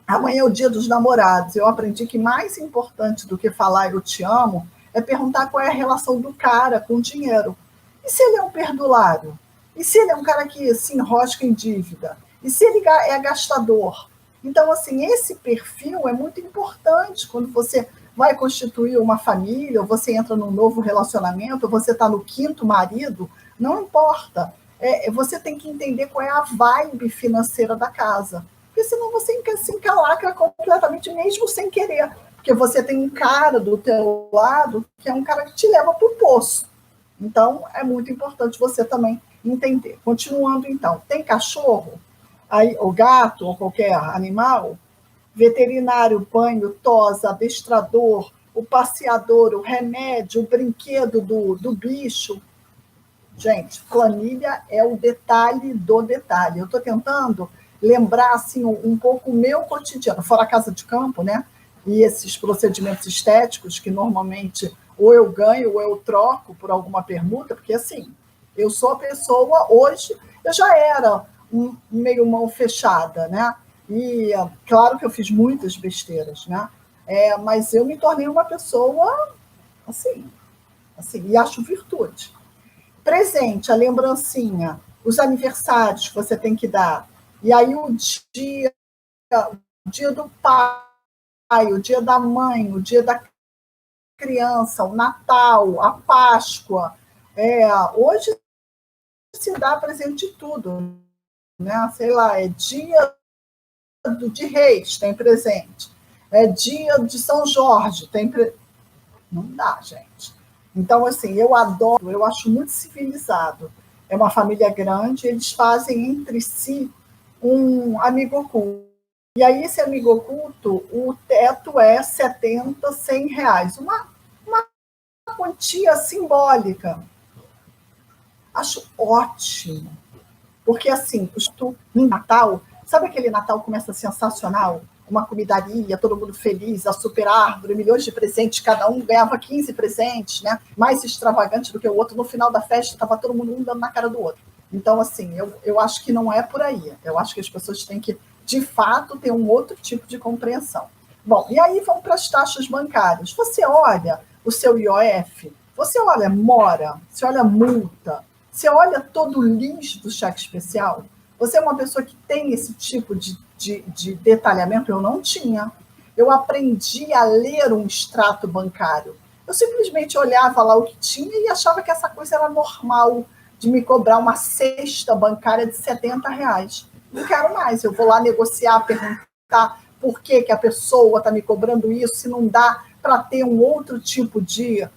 Amanhã é o dia dos namorados. Eu aprendi que mais importante do que falar eu te amo é perguntar qual é a relação do cara com o dinheiro. E se ele é um perdulário? E se ele é um cara que se enrosca em dívida? E se ele é gastador? Então, assim, esse perfil é muito importante quando você vai constituir uma família, ou você entra num novo relacionamento, ou você está no 5º marido, não importa. Você tem que entender qual é a vibe financeira da casa. Porque senão você se encalacra completamente, mesmo sem querer. porque você tem um cara do teu lado que é um cara que te leva para o poço. Então, é muito importante você também entender. Continuando, então, tem cachorro, aí, ou gato, ou qualquer animal, veterinário, banho, tosa, adestrador, o passeador, o remédio, o brinquedo do bicho. Gente, planilha é o detalhe do detalhe. Eu estou tentando lembrar assim, um pouco o meu cotidiano, fora a casa de campo, né? E esses procedimentos estéticos que normalmente ou eu ganho ou eu troco por alguma permuta, porque assim, eu sou a pessoa, hoje eu já era meio mão fechada, né? E claro que eu fiz muitas besteiras, né? Mas eu me tornei uma pessoa assim, e acho virtude. Presente, a lembrancinha, os aniversários que você tem que dar. E aí o dia do pai, o dia da mãe, o dia da criança, o Natal, a Páscoa. Hoje se dá presente de tudo, né? Sei lá, é dia de Reis, tem presente. É dia de São Jorge, tem presente. Não dá, gente. Então, assim, eu adoro, eu acho muito civilizado. É uma família grande, eles fazem entre si um amigo oculto. E aí, esse amigo oculto, o teto é 70, 100 reais. Uma quantia simbólica. Acho ótimo. Porque, assim, no Natal, sabe aquele Natal que começa sensacional? Uma comidaria, todo mundo feliz, a super árvore, milhões de presentes, cada um ganhava 15 presentes, né? Mais extravagante do que o outro. No final da festa, estava todo mundo um dando na cara do outro. Então, assim, eu acho que não é por aí. Eu acho que as pessoas têm que, de fato, ter um outro tipo de compreensão. Bom, e aí vão para as taxas bancárias. Você olha o seu IOF, você olha mora, você olha multa, você olha todo o lixo do cheque especial. Você é uma pessoa que tem esse tipo de detalhamento? Eu não tinha. Eu aprendi a ler um extrato bancário. Eu simplesmente olhava lá o que tinha e achava que essa coisa era normal, de me cobrar uma cesta bancária de 70 reais. Não quero mais. Eu vou lá negociar, perguntar por que a pessoa está me cobrando isso, se não dá para ter um outro tipo de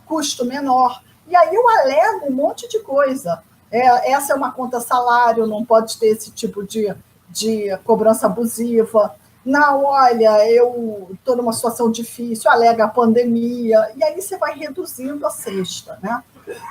custo menor. E aí eu alego um monte de coisa. Essa é uma conta salário, não pode ter esse tipo de cobrança abusiva. Não, olha, eu estou numa situação difícil, alega a pandemia, e aí você vai reduzindo a cesta, né?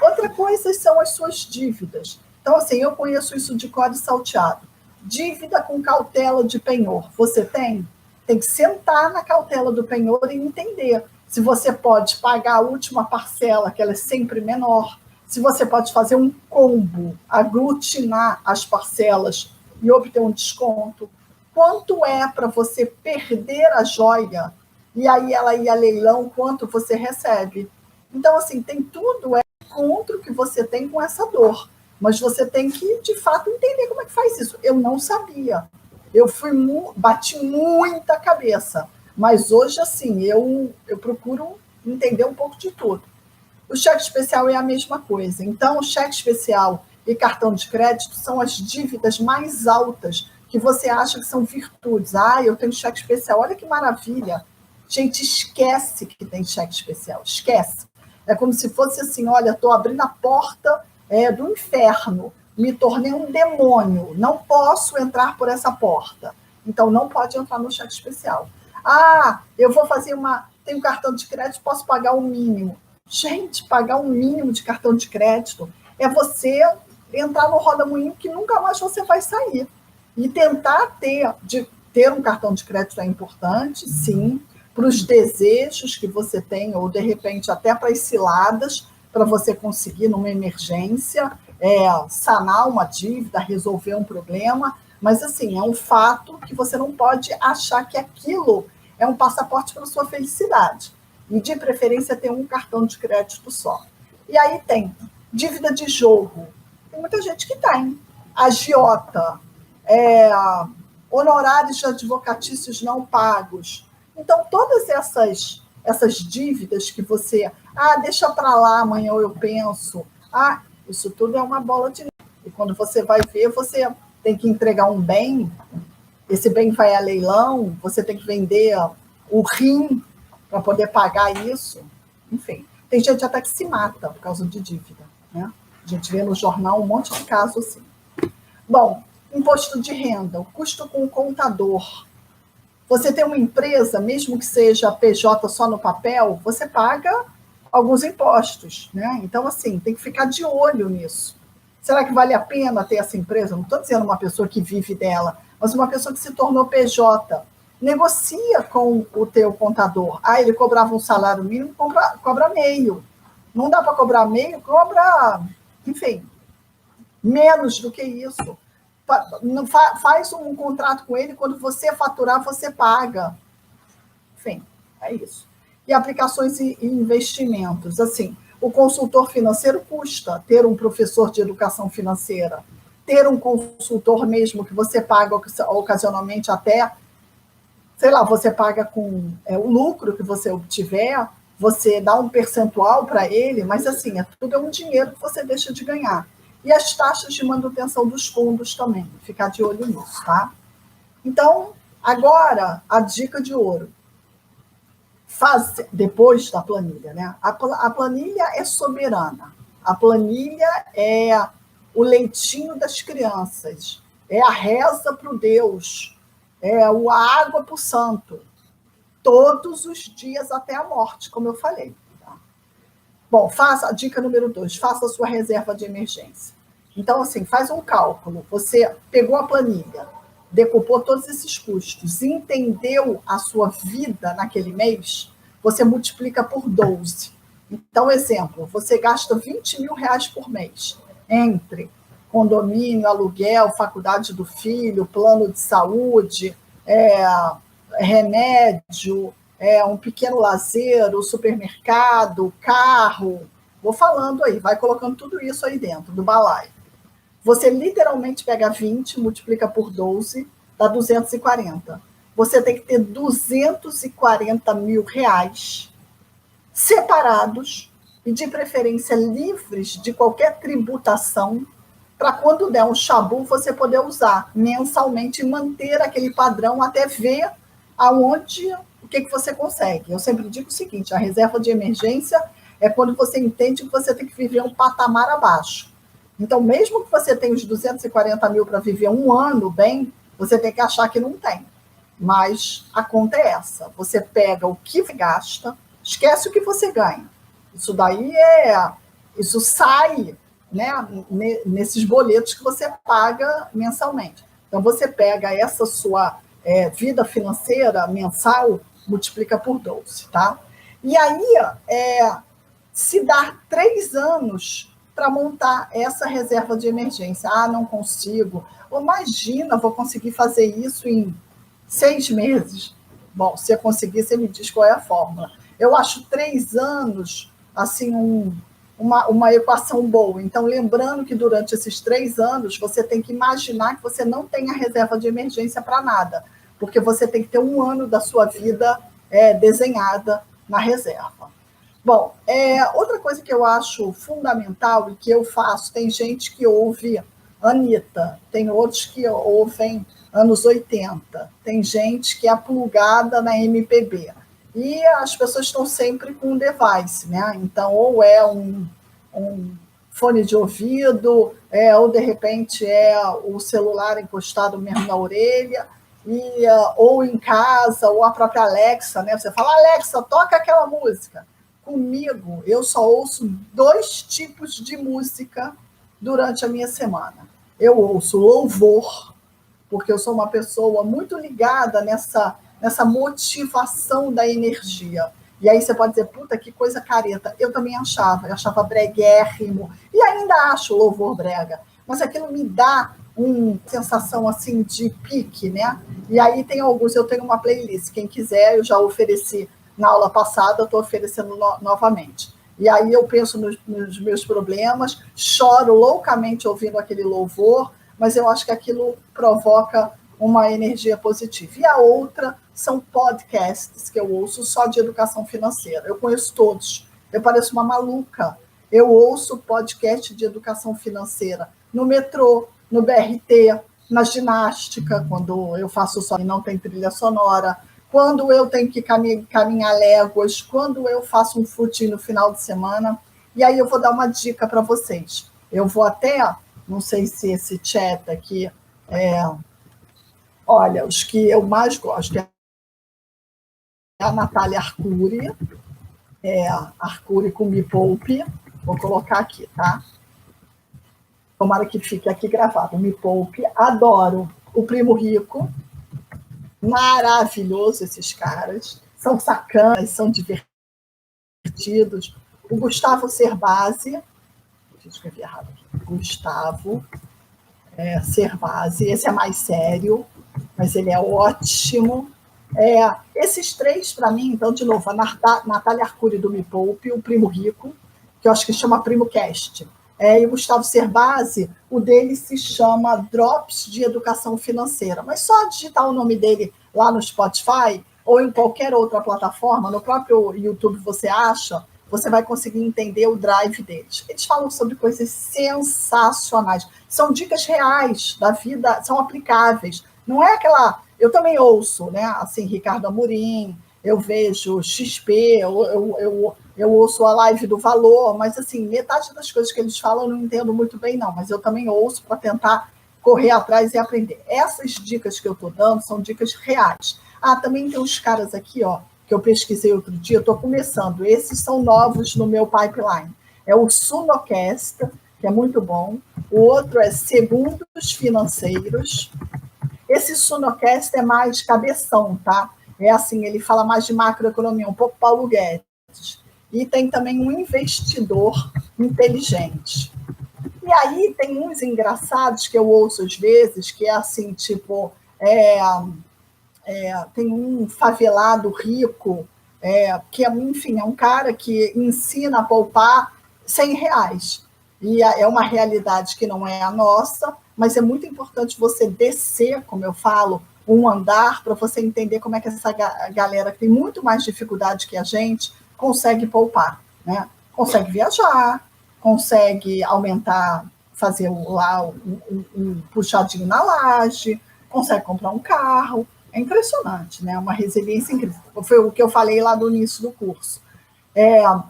Outra coisa são as suas dívidas. Então, assim, eu conheço isso de cor e salteado. Dívida com cautela de penhor. Você tem? Tem que sentar na cautela do penhor e entender se você pode pagar a última parcela, que ela é sempre menor, se você pode fazer um combo, aglutinar as parcelas e obter um desconto. Quanto é para você perder a joia e aí ela ir a leilão, quanto você recebe? Então, assim, tem tudo contra o que você tem com essa dor. Mas você tem que, de fato, entender como é que faz isso. Eu não sabia. Eu bati muita cabeça. Mas hoje, assim, eu procuro entender um pouco de tudo. O cheque especial é a mesma coisa. Então, o cheque especial e cartão de crédito são as dívidas mais altas que você acha que são virtudes. Ah, eu tenho cheque especial, olha que maravilha. Gente, esquece que tem cheque especial, esquece. É como se fosse assim, olha, estou abrindo a porta do inferno, me tornei um demônio, não posso entrar por essa porta. Então, não pode entrar no cheque especial. Ah, eu vou fazer tenho cartão de crédito, posso pagar o mínimo. Gente, pagar um mínimo de cartão de crédito é você entrar no roda-moinho que nunca mais você vai sair. E tentar ter um cartão de crédito é importante, sim, para os desejos que você tem, ou de repente até para as ciladas, para você conseguir, numa emergência, sanar uma dívida, resolver um problema. Mas, assim, é um fato que você não pode achar que aquilo é um passaporte para a sua felicidade. E, de preferência, ter um cartão de crédito só. E aí tem dívida de jogo. Tem muita gente que tem. Agiota, honorários advocatícios não pagos. Então, todas essas dívidas que você... deixa para lá, amanhã eu penso. Isso tudo é uma bola de neve. E quando você vai ver, você tem que entregar um bem esse bem vai a leilão, você tem que vender o rim para poder pagar isso. Enfim, tem gente até que se mata por causa de dívida, né? A gente vê no jornal um monte de casos assim. Bom, imposto de renda, o custo com o contador. Você tem uma empresa, mesmo que seja PJ só no papel, você paga alguns impostos, né? Então, assim, tem que ficar de olho nisso. Será que vale a pena ter essa empresa? Não estou dizendo uma pessoa que vive dela, mas uma pessoa que se tornou PJ. Negocia com o teu contador. Ah, ele cobrava um salário mínimo, cobra meio. Não dá para cobrar meio, cobra, enfim, menos do que isso. Faz um contrato com ele, quando você faturar, você paga. Enfim, é isso. E aplicações e investimentos. Assim, o consultor financeiro custa ter um professor de educação financeira, ter um consultor mesmo que você paga ocasionalmente até, sei lá, você paga com o lucro que você obtiver, você dá um percentual para ele, mas assim, tudo é um dinheiro que você deixa de ganhar. E as taxas de manutenção dos fundos também, ficar de olho nisso, tá? Então, agora, a dica de ouro. Depois da planilha, né? A planilha é soberana. A planilha é o leitinho das crianças, é a reza para o Deus, é a água para o santo, todos os dias até a morte, como eu falei. Tá? Bom, a dica número 2, faça a sua reserva de emergência. Então, assim, faz um cálculo. Você pegou a planilha, decupou todos esses custos, entendeu a sua vida naquele mês, você multiplica por 12. Então, exemplo, você gasta R$20 mil por mês entre condomínio, aluguel, faculdade do filho, plano de saúde, remédio, um pequeno lazer, o supermercado, carro. Vou falando aí, vai colocando tudo isso aí dentro do balaio. Você literalmente pega 20, multiplica por 12, dá 240. Você tem que ter R$240 mil separados e, de preferência, livres de qualquer tributação, para quando der um chabu, você poder usar mensalmente e manter aquele padrão até ver o que você consegue. Eu sempre digo o seguinte, a reserva de emergência é quando você entende que você tem que viver um patamar abaixo. Então, mesmo que você tenha os 240 mil para viver um ano bem, você tem que achar que não tem. Mas a conta é essa. Você pega o que gasta, esquece o que você ganha. Isso daí isso sai, né, nesses boletos que você paga mensalmente. Então, você pega essa sua vida financeira mensal, multiplica por 12, tá? E aí, se dar 3 anos para montar essa reserva de emergência. Ah, não consigo. Ou imagina, vou conseguir fazer isso em 6 meses. Bom, se eu conseguir, você me diz qual é a fórmula. Eu acho 3 anos, assim, uma equação boa. Então, lembrando que durante esses 3 anos, você tem que imaginar que você não tem a reserva de emergência para nada, porque você tem que ter 1 ano da sua vida desenhada na reserva. Bom, outra coisa que eu acho fundamental e que eu faço, tem gente que ouve Anitta, tem outros que ouvem anos 80, tem gente que é plugada na MPB. E as pessoas estão sempre com um device, né? Então, ou é um fone de ouvido, ou de repente é o celular encostado mesmo na orelha, ou em casa, ou a própria Alexa, né? Você fala, Alexa, toca aquela música. Comigo, eu só ouço 2 tipos de música durante a minha semana. Eu ouço louvor, porque eu sou uma pessoa muito ligada nessa motivação da energia. E aí você pode dizer, puta, que coisa careta. Eu também achava, eu achava breguérrimo, e ainda acho louvor brega, mas aquilo me dá uma sensação assim de pique, né? E aí tem alguns, eu tenho uma playlist, quem quiser, eu já ofereci na aula passada, eu estou oferecendo novamente. E aí eu penso nos meus problemas, choro loucamente ouvindo aquele louvor, mas eu acho que aquilo provoca uma energia positiva. E a outra são podcasts que eu ouço só de educação financeira. Eu conheço todos. Eu pareço uma maluca. Eu ouço podcast de educação financeira no metrô, no BRT, na ginástica, quando eu faço só e não tem trilha sonora, quando eu tenho que caminhar léguas, quando eu faço um footing no final de semana. E aí eu vou dar uma dica para vocês. Eu vou até, não sei se esse chat aqui, olha, os que eu mais gosto é a Natália Arcuri, Arcuri com Me Poupe, vou colocar aqui, tá? Tomara que fique aqui gravado, Me Poupe, adoro o Primo Rico, maravilhoso esses caras, são sacanas, são divertidos. O Gustavo Cerbasi, deixa eu escrever errado aqui, Gustavo Cerbasi, esse é mais sério, mas ele é ótimo. Esses três, para mim, então, de novo, a Natália Arcuri do Me Poupe, o Primo Rico, que eu acho que chama Primo Cast, e o Gustavo Cerbasi, o dele se chama Drops de Educação Financeira, mas só digitar o nome dele lá no Spotify ou em qualquer outra plataforma, no próprio YouTube você acha, você vai conseguir entender o drive deles. Eles falam sobre coisas sensacionais, são dicas reais da vida, são aplicáveis, não é aquela... Eu também ouço, né? Assim, Ricardo Amorim, eu vejo XP, eu ouço a live do Valor, mas assim, metade das coisas que eles falam eu não entendo muito bem, não, mas eu também ouço para tentar correr atrás e aprender. Essas dicas que eu estou dando são dicas reais. Também tem uns caras aqui, ó, que eu pesquisei outro dia, estou começando, esses são novos no meu pipeline. É o Sunocast, que é muito bom, o outro é Segundos Financeiros. Esse Sunocast é mais cabeção, tá? É assim, ele fala mais de macroeconomia, um pouco Paulo Guedes. E tem também um investidor inteligente. E aí tem uns engraçados que eu ouço às vezes, que é assim, tipo, tem um favelado rico, que enfim, é um cara que ensina a poupar R$100. E é uma realidade que não é a nossa, mas é muito importante você descer, como eu falo, um andar, para você entender como é que essa galera que tem muito mais dificuldade que a gente consegue poupar, né? Consegue viajar, consegue aumentar, fazer lá um puxadinho na laje, consegue comprar um carro. É impressionante, né? Uma resiliência incrível. Foi o que eu falei lá no início do curso.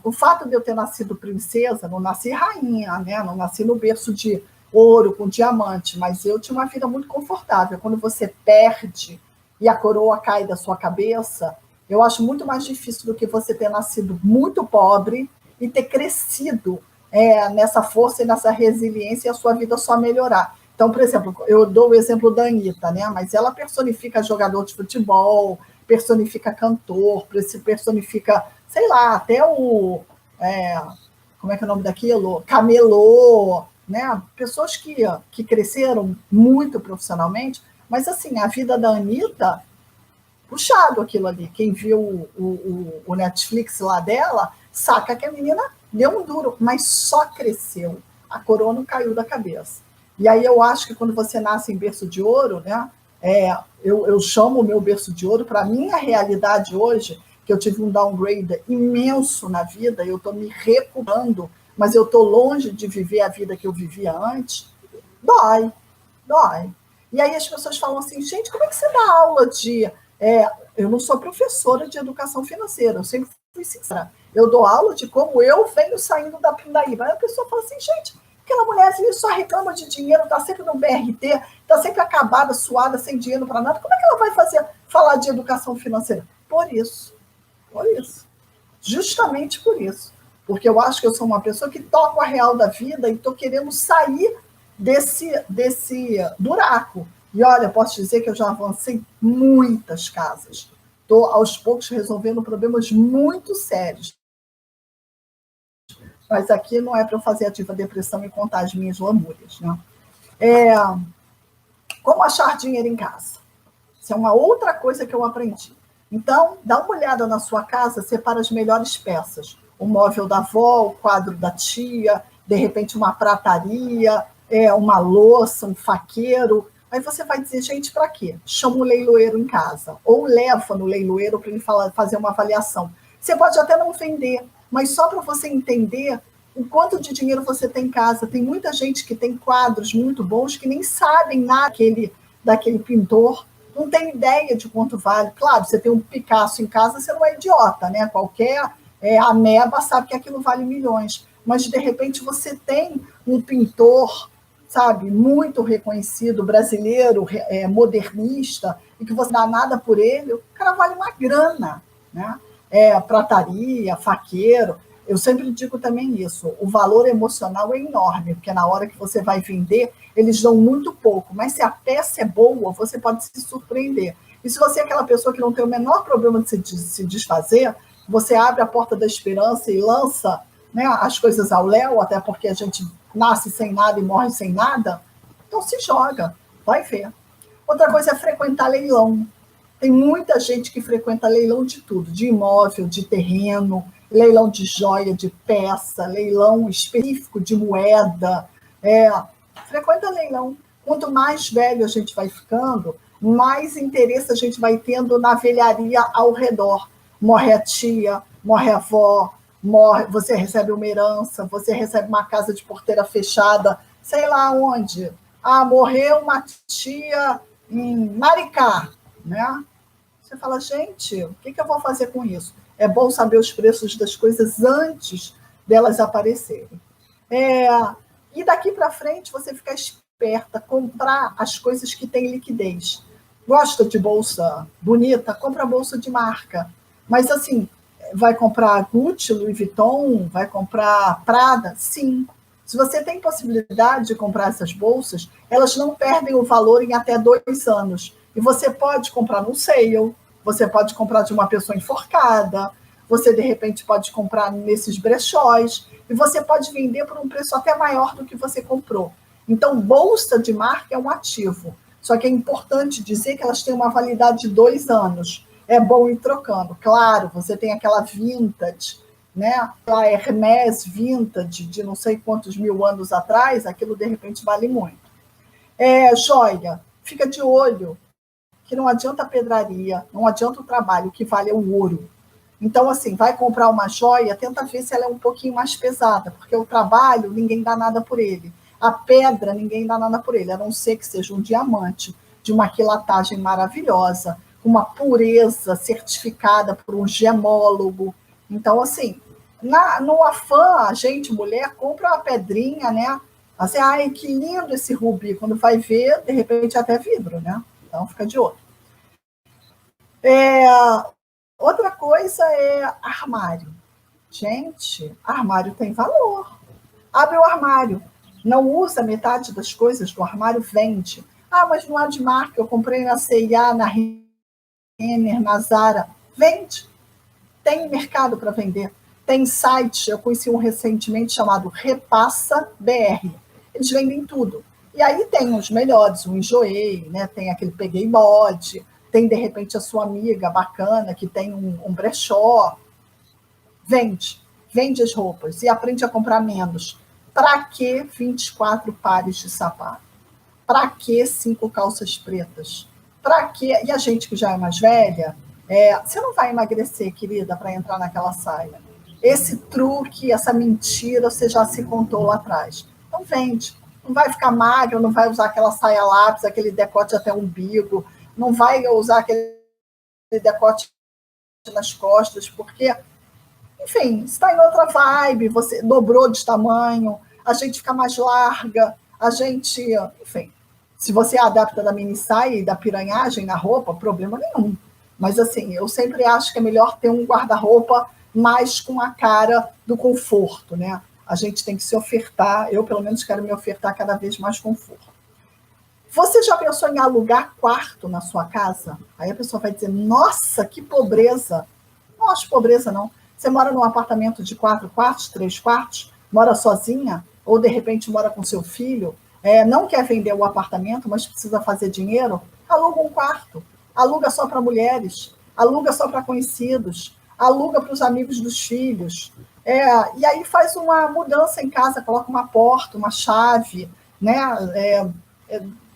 O fato de eu ter nascido princesa, não nasci rainha, né? Não nasci no berço de ouro com diamante, mas eu tinha uma vida muito confortável. Quando você perde e a coroa cai da sua cabeça, eu acho muito mais difícil do que você ter nascido muito pobre e ter crescido nessa força e nessa resiliência e a sua vida só melhorar. Então, por exemplo, eu dou o exemplo da Anitta, né? Mas ela personifica jogador de futebol, personifica cantor, personifica, sei lá, até como é que é o nome daquilo? Camelô, né? Pessoas que cresceram muito profissionalmente, mas assim, a vida da Anitta, puxado aquilo ali. Quem viu o Netflix lá dela, saca que a menina deu um duro, mas só cresceu. A coroa não caiu da cabeça. E aí eu acho que quando você nasce em berço de ouro, né? Eu chamo o meu berço de ouro para a minha realidade hoje, que eu tive um downgrade imenso na vida, eu estou me recuperando, mas eu estou longe de viver a vida que eu vivia antes, dói. E aí as pessoas falam assim, gente, como é que você dá aula de... eu não sou professora de educação financeira, eu sempre fui sincera. Eu dou aula de como eu venho saindo da pindaíba. Aí a pessoa fala assim, gente, aquela mulher assim, só reclama de dinheiro, está sempre no BRT, está sempre acabada, suada, sem dinheiro para nada. Como é que ela vai falar de educação financeira? Por isso. Justamente por isso. Porque eu acho que eu sou uma pessoa que toco a real da vida e estou querendo sair desse buraco. E olha, posso dizer que eu já avancei muitas casas. Estou, aos poucos, resolvendo problemas muito sérios. Mas aqui não é para eu fazer ativa depressão e contar as minhas lamúrias, né? Como achar dinheiro em casa? Isso é uma outra coisa que eu aprendi. Então, dá uma olhada na sua casa, separa as melhores peças. O móvel da avó, o quadro da tia, de repente uma prataria, uma louça, um faqueiro. Aí você vai dizer, gente, para quê? Chama o leiloeiro em casa. Ou leva no leiloeiro para ele fazer uma avaliação. Você pode até não vender, mas só para você entender o quanto de dinheiro você tem em casa. Tem muita gente que tem quadros muito bons que nem sabem nada daquele pintor, não tem ideia de quanto vale. Claro, você tem um Picasso em casa, você não é idiota, né? Qualquer ameba sabe que aquilo vale milhões. Mas, de repente, você tem um pintor, sabe, muito reconhecido, brasileiro, modernista, e que você dá nada por ele, o cara vale uma grana, né? Prataria, faqueiro. Eu sempre digo também isso, o valor emocional é enorme, porque na hora que você vai vender, eles dão muito pouco, mas se a peça é boa, você pode se surpreender. E se você é aquela pessoa que não tem o menor problema de se desfazer, você abre a porta da esperança e lança, né, as coisas ao léu, até porque a gente nasce sem nada e morre sem nada, então se joga, vai ver. Outra coisa é frequentar leilão. Tem muita gente que frequenta leilão de tudo, de imóvel, de terreno, leilão de joia, de peça, leilão específico de moeda. Frequenta leilão. Quanto mais velho a gente vai ficando, mais interesse a gente vai tendo na velharia ao redor. Morre a tia, morre a avó, você recebe uma herança, você recebe uma casa de porteira fechada, sei lá onde. Morreu uma tia em Maricá, né? Você fala, gente, o que eu vou fazer com isso? É bom saber os preços das coisas antes delas aparecerem. E daqui para frente, você fica esperta, comprar as coisas que têm liquidez. Gosta de bolsa bonita? Compra bolsa de marca. Mas, assim, vai comprar Gucci, Louis Vuitton? Vai comprar Prada? Sim. Se você tem possibilidade de comprar essas bolsas, elas não perdem o valor em até 2 anos. E você pode comprar no sale, você pode comprar de uma pessoa enforcada, você, de repente, pode comprar nesses brechós, e você pode vender por um preço até maior do que você comprou. Então, bolsa de marca é um ativo. Só que é importante dizer que elas têm uma validade de 2 anos. É bom ir trocando. Claro, você tem aquela vintage, né? A Hermès vintage de não sei quantos mil anos atrás, aquilo, de repente, vale muito. Joia, fica de olho, que não adianta a pedraria, não adianta o trabalho, o que vale é o ouro. Então, assim, vai comprar uma joia, tenta ver se ela é um pouquinho mais pesada, porque o trabalho, ninguém dá nada por ele. A pedra, ninguém dá nada por ele, a não ser que seja um diamante, de uma quilatagem maravilhosa, com uma pureza certificada por um gemólogo. Então, assim, no afã, a gente, mulher, compra uma pedrinha, né? Assim, ai, que lindo esse rubi. Quando vai ver, de repente, até vidro, né? Então, fica de olho. Outra coisa é armário. Gente, armário tem valor. Abre o armário. Não usa metade das coisas do armário, vende. Mas não há de marca. Eu comprei na C&A, na Renner, na Zara. Vende. Tem mercado para vender. Tem site, eu conheci um recentemente chamado Repassa BR. Eles vendem tudo. E aí tem os melhores, o Enjoei, né? Tem aquele Peguei Bode, tem, de repente, a sua amiga bacana que tem um brechó. Vende as roupas e aprende a comprar menos. Para que 24 pares de sapato? Para que 5 calças pretas? Para que... E a gente que já é mais velha, você não vai emagrecer, querida, para entrar naquela saia. Esse truque, essa mentira, você já se contou lá atrás. Então vende. Não vai ficar magra, não vai usar aquela saia lápis, aquele decote até o umbigo, não vai usar aquele decote nas costas, porque, enfim, está em outra vibe, você dobrou de tamanho, a gente fica mais larga, a gente, enfim, se você adapta da mini saia e da piranhagem na roupa, problema nenhum. Mas, assim, eu sempre acho que é melhor ter um guarda-roupa mais com a cara do conforto, né? A gente tem que se ofertar, eu pelo menos quero me ofertar cada vez mais conforto. Você já pensou em alugar quarto na sua casa? Aí a pessoa vai dizer, nossa, que pobreza. Não acho pobreza, não. Você mora num apartamento de 4 quartos, 3 quartos, mora sozinha, ou de repente mora com seu filho, não quer vender o apartamento, mas precisa fazer dinheiro, aluga um quarto. Aluga só para mulheres, aluga só para conhecidos, aluga para os amigos dos filhos. E aí faz uma mudança em casa, coloca uma porta, uma chave, né?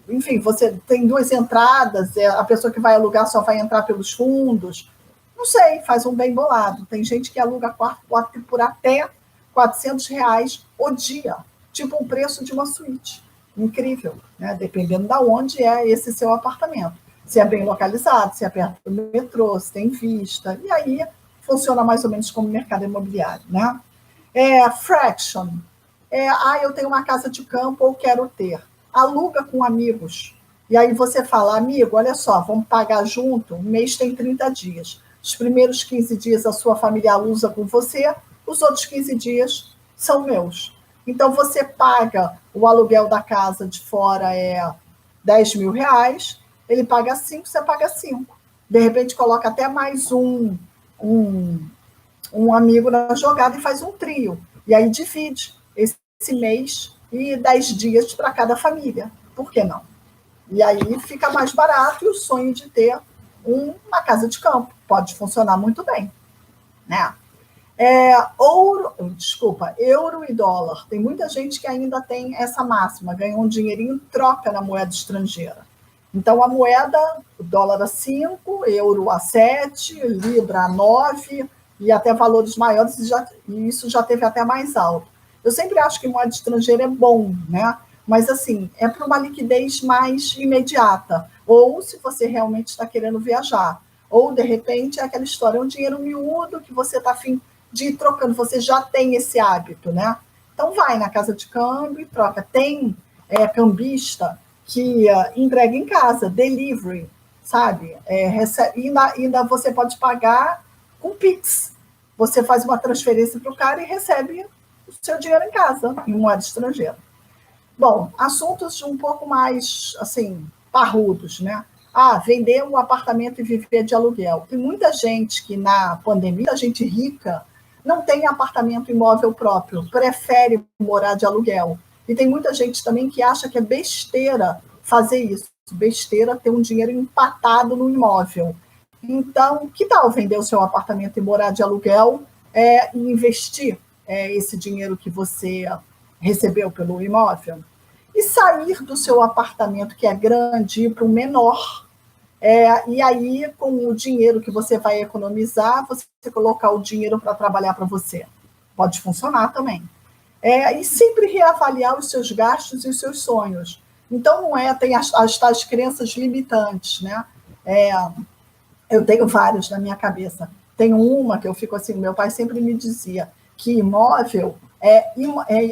Enfim, você tem 2 entradas, a pessoa que vai alugar só vai entrar pelos fundos. Não sei, faz um bem bolado. Tem gente que aluga quarto por até R$ 400 o dia, tipo o preço de uma suíte. Incrível, né? Dependendo de onde é esse seu apartamento. Se é bem localizado, se é perto do metrô, se tem vista. E aí funciona mais ou menos como mercado imobiliário, né? Fraction. Eu tenho uma casa de campo ou quero ter. Aluga com amigos. E aí você fala, amigo, olha só, vamos pagar junto, o mês tem 30 dias. Os primeiros 15 dias a sua família usa com você, os outros 15 dias são meus. Então você paga, o aluguel da casa de fora é R$ 10.000, ele paga 5, você paga 5. De repente coloca até mais um amigo na jogada e faz um trio. E aí divide esse mês e 10 dias para cada família. Por que não? E aí fica mais barato e o sonho de ter uma casa de campo. Pode funcionar muito bem, né? Euro e dólar. Tem muita gente que ainda tem essa máxima, ganha um dinheirinho, troca na moeda estrangeira. Então, a moeda, o dólar a 5, euro a 7, libra a 9, e até valores maiores, e isso já teve até mais alto. Eu sempre acho que moeda estrangeira é bom, né? Mas, assim, é para uma liquidez mais imediata. Ou se você realmente está querendo viajar. Ou, de repente, é aquela história, é um dinheiro miúdo que você está afim de ir trocando. Você já tem esse hábito, né? Então, vai na casa de câmbio e troca. Tem cambista que entrega em casa, delivery, sabe? Ainda você pode pagar com Pix. Você faz uma transferência para o cara e recebe o seu dinheiro em casa, em moeda estrangeira. Bom, assuntos um pouco mais, assim, parrudos, né? Vender um apartamento e viver de aluguel. Tem muita gente que na pandemia, muita gente rica, não tem apartamento imóvel próprio, prefere morar de aluguel. E tem muita gente também que acha que é besteira fazer isso, besteira ter um dinheiro empatado no imóvel. Então, que tal vender o seu apartamento e morar de aluguel e investir esse dinheiro que você recebeu pelo imóvel? E sair do seu apartamento, que é grande, ir para o menor, e aí, com o dinheiro que você vai economizar, você colocar o dinheiro para trabalhar para você. Pode funcionar também. E sempre reavaliar os seus gastos e os seus sonhos. Então, tem as tais crenças limitantes, né? Eu tenho várias na minha cabeça. Tem uma que eu fico assim, meu pai sempre me dizia que imóvel é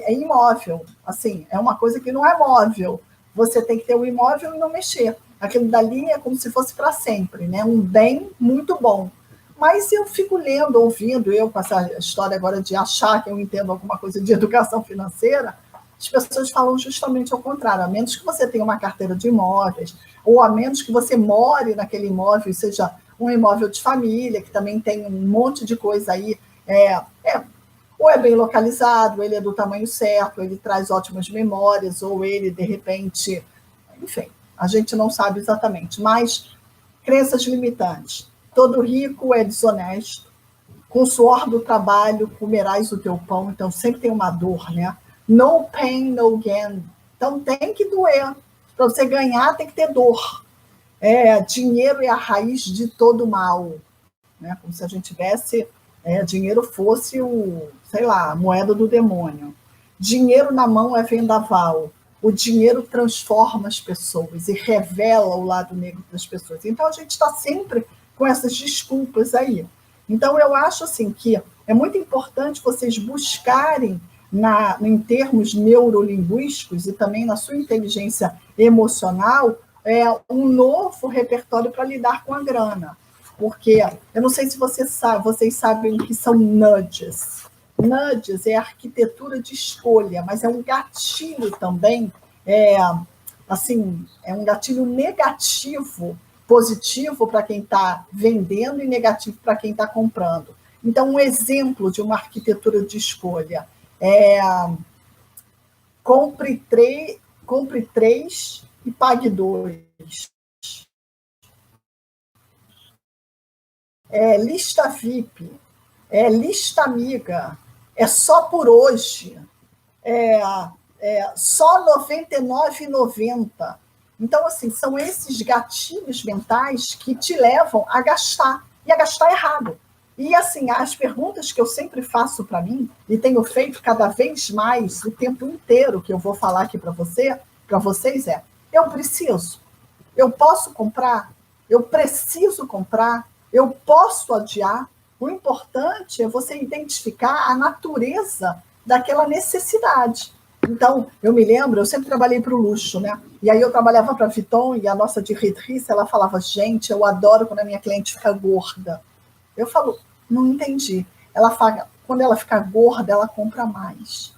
imóvel, assim, é uma coisa que não é móvel. Você tem que ter o imóvel e não mexer. Aquilo dali é como se fosse para sempre, né? Um bem muito bom. Mas eu fico lendo, ouvindo, eu com essa história agora de achar que eu entendo alguma coisa de educação financeira, as pessoas falam justamente ao contrário, a menos que você tenha uma carteira de imóveis, ou a menos que você more naquele imóvel, seja um imóvel de família, que também tem um monte de coisa aí, ou é bem localizado, ele é do tamanho certo, ele traz ótimas memórias, ou ele, de repente, enfim, a gente não sabe exatamente, mas crenças limitantes. Todo rico é desonesto, com o suor do trabalho comerás o teu pão, então sempre tem uma dor, né? No pain, no gain. Então tem que doer. Para você ganhar, tem que ter dor. Dinheiro é a raiz de todo mal, né? Como se a gente tivesse, dinheiro fosse a moeda do demônio. Dinheiro na mão é vendaval. O dinheiro transforma as pessoas e revela o lado negro das pessoas. Então a gente está sempre com essas desculpas aí. Então eu acho assim que é muito importante vocês buscarem em termos neurolinguísticos e também na sua inteligência emocional, um novo repertório para lidar com a grana. Porque eu não sei se vocês sabem o que são nudges. Nudges é arquitetura de escolha, mas é um gatilho também, é um gatilho negativo, positivo para quem está vendendo e negativo para quem está comprando. Então, um exemplo de uma arquitetura de escolha compre três e pague 2. Lista VIP, lista amiga, só por hoje, só R$ 99,90. Então, assim, são esses gatilhos mentais que te levam a gastar, e a gastar errado. E, assim, as perguntas que eu sempre faço para mim, e tenho feito cada vez mais, o tempo inteiro, que eu vou falar aqui para vocês, eu preciso? Eu posso comprar? Eu preciso comprar? Eu posso adiar? O importante é você identificar a natureza daquela necessidade. Então, eu me lembro, eu sempre trabalhei para o luxo, né? E aí eu trabalhava para a Vuitton e a nossa diretriz, ela falava, gente, eu adoro quando a minha cliente fica gorda. Eu falo, não entendi. Ela fala, quando ela fica gorda, ela compra mais.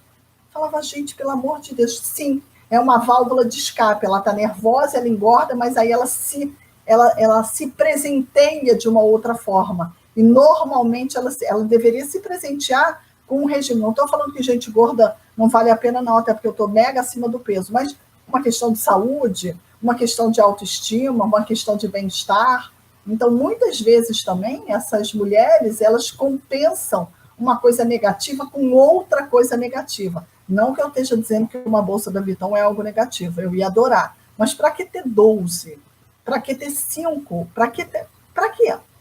Eu falava, gente, pelo amor de Deus, sim, é uma válvula de escape. Ela está nervosa, ela engorda, mas aí ela se presenteia de uma outra forma. E normalmente ela deveria se presentear com um regime. Não estou falando que gente gorda não vale a pena, não, até porque eu estou mega acima do peso, mas uma questão de saúde, uma questão de autoestima, uma questão de bem-estar. Então, muitas vezes também, essas mulheres, elas compensam uma coisa negativa com outra coisa negativa. Não que eu esteja dizendo que uma bolsa da Vuitton é algo negativo, eu ia adorar. Mas para que ter 12? Para que ter 5? Para quê?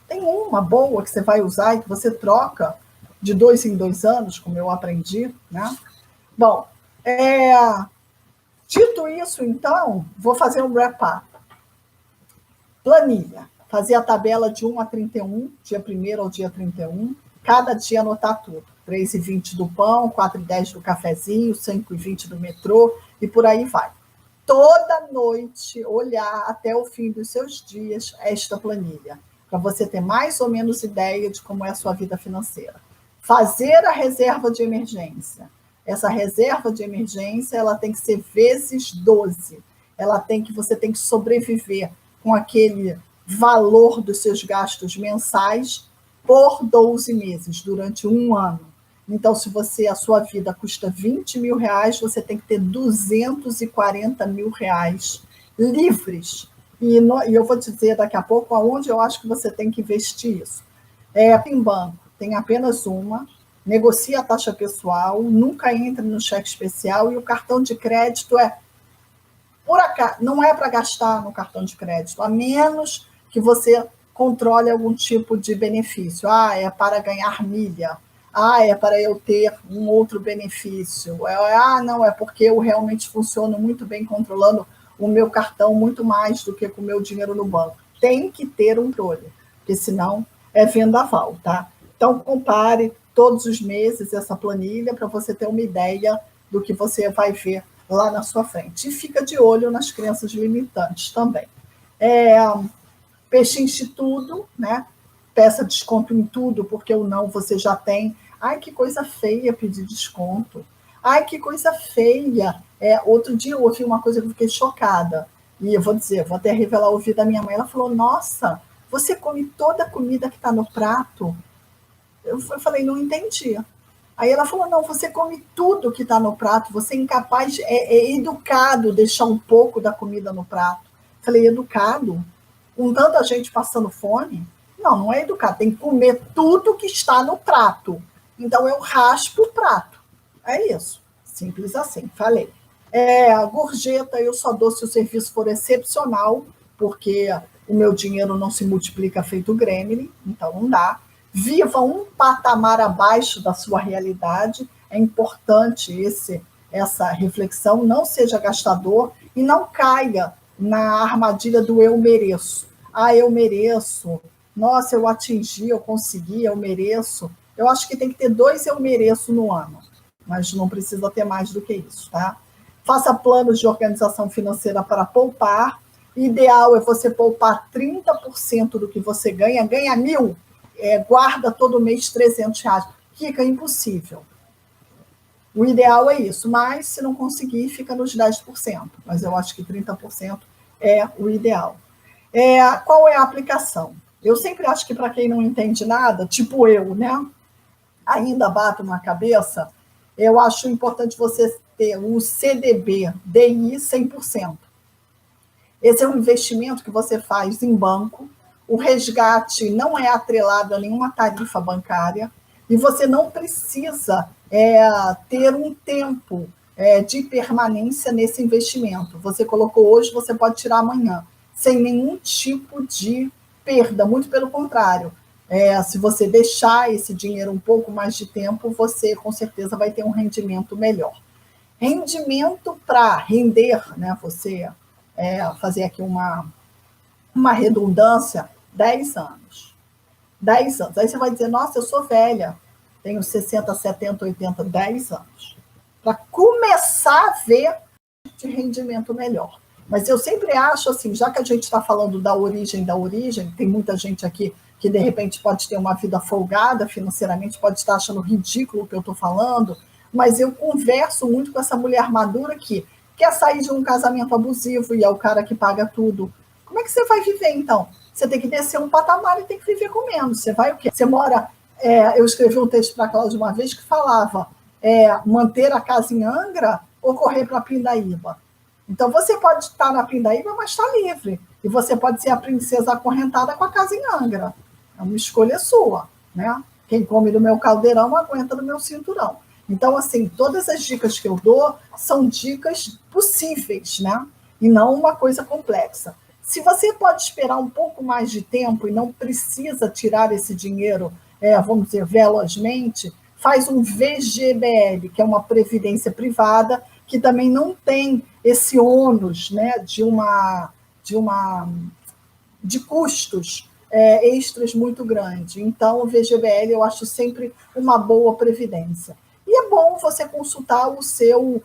Tem uma boa que você vai usar e que você troca de 2 em 2 anos, como eu aprendi, né? Bom, dito isso, então, vou fazer um wrap-up. Planilha. Fazer a tabela de 1 a 31, dia 1º ao dia 31, cada dia anotar tudo. 3,20 do pão, 4,10 do cafezinho, 5,20 do metrô, e por aí vai. Toda noite, olhar até o fim dos seus dias esta planilha, para você ter mais ou menos ideia de como é a sua vida financeira. Fazer a reserva de emergência. Essa reserva de emergência, ela tem que ser vezes 12. Você tem que sobreviver com aquele valor dos seus gastos mensais por 12 meses, durante um ano. Então, se a sua vida custa 20 mil reais, você tem que ter 240 mil reais livres. E eu vou te dizer daqui a pouco aonde eu acho que você tem que investir isso. Em banco, tem apenas uma, negocia a taxa pessoal, nunca entra no cheque especial, e o cartão de crédito por acaso, não é para gastar no cartão de crédito, a menos que você controle algum tipo de benefício. É para ganhar milha. É para eu ter um outro benefício. Não, é porque eu realmente funciono muito bem controlando o meu cartão muito mais do que com o meu dinheiro no banco. Tem que ter um controle, porque senão é vendaval, tá? Então, compare todos os meses essa planilha para você ter uma ideia do que você vai ver lá na sua frente. E fica de olho nas crenças limitantes também. Pechinche tudo, né? Peça desconto em tudo, porque o não você já tem. Que coisa feia pedir desconto. Que coisa feia. Outro dia eu ouvi uma coisa que eu fiquei chocada. E eu vou até revelar, ouvi da minha mãe. Ela falou, nossa, você come toda a comida que está no prato? Eu falei, não entendi. Aí ela falou, não, você come tudo que está no prato, você é incapaz, é educado deixar um pouco da comida no prato. Eu falei, educado? Com tanta gente passando fome? Não é educado, tem que comer tudo que está no prato. Então eu raspo o prato. É isso, simples assim, falei. A gorjeta eu só dou se o serviço for excepcional, porque o meu dinheiro não se multiplica feito gremlin, então não dá. Viva um patamar abaixo da sua realidade, é importante essa reflexão, não seja gastador e não caia na armadilha do eu mereço. Eu mereço, nossa, eu atingi, eu consegui, eu mereço. Eu acho que tem que ter 2 eu mereço no ano, mas não precisa ter mais do que isso, tá? Faça planos de organização financeira para poupar. Ideal é você poupar 30% do que você ganha 1.000, guarda todo mês 300 reais. Fica impossível. O ideal é isso, mas se não conseguir, fica nos 10%. Mas eu acho que 30% é o ideal. Qual é a aplicação? Eu sempre acho que para quem não entende nada, tipo eu, né? Ainda bato na cabeça, eu acho importante você ter o CDB, DI 100%. Esse é um investimento que você faz em banco, o resgate não é atrelado a nenhuma tarifa bancária e você não precisa ter um tempo de permanência nesse investimento. Você colocou hoje, você pode tirar amanhã, sem nenhum tipo de perda, muito pelo contrário. se você deixar esse dinheiro um pouco mais de tempo, você com certeza vai ter um rendimento melhor. Rendimento para render, né, você fazer aqui uma redundância, 10 anos. 10 anos. Aí você vai dizer, nossa, eu sou velha, tenho 60, 70, 80, 10 anos. Para começar a ver de rendimento melhor. Mas eu sempre acho assim, já que a gente está falando da origem, tem muita gente aqui que de repente pode ter uma vida folgada financeiramente, pode estar achando ridículo o que eu estou falando, mas eu converso muito com essa mulher madura que quer sair de um casamento abusivo e é o cara que paga tudo. Como é que você vai viver, então? Você tem que descer um patamar e tem que viver com menos. Você vai o quê? Você mora... eu escrevi um texto para a Cláudia uma vez que falava manter a casa em Angra ou correr para Pindaíba. Então, você pode estar na Pindaíba, mas está livre. E você pode ser a princesa acorrentada com a casa em Angra. É uma escolha sua, né? Quem come do meu caldeirão aguenta do meu cinturão. Então, assim, todas as dicas que eu dou são dicas possíveis, né? E não uma coisa complexa. Se você pode esperar um pouco mais de tempo e não precisa tirar esse dinheiro, vamos dizer, velozmente, faz um VGBL, que é uma previdência privada, que também não tem esse ônus, né, de custos extras muito grande. Então, o VGBL eu acho sempre uma boa previdência. E é bom você consultar o seu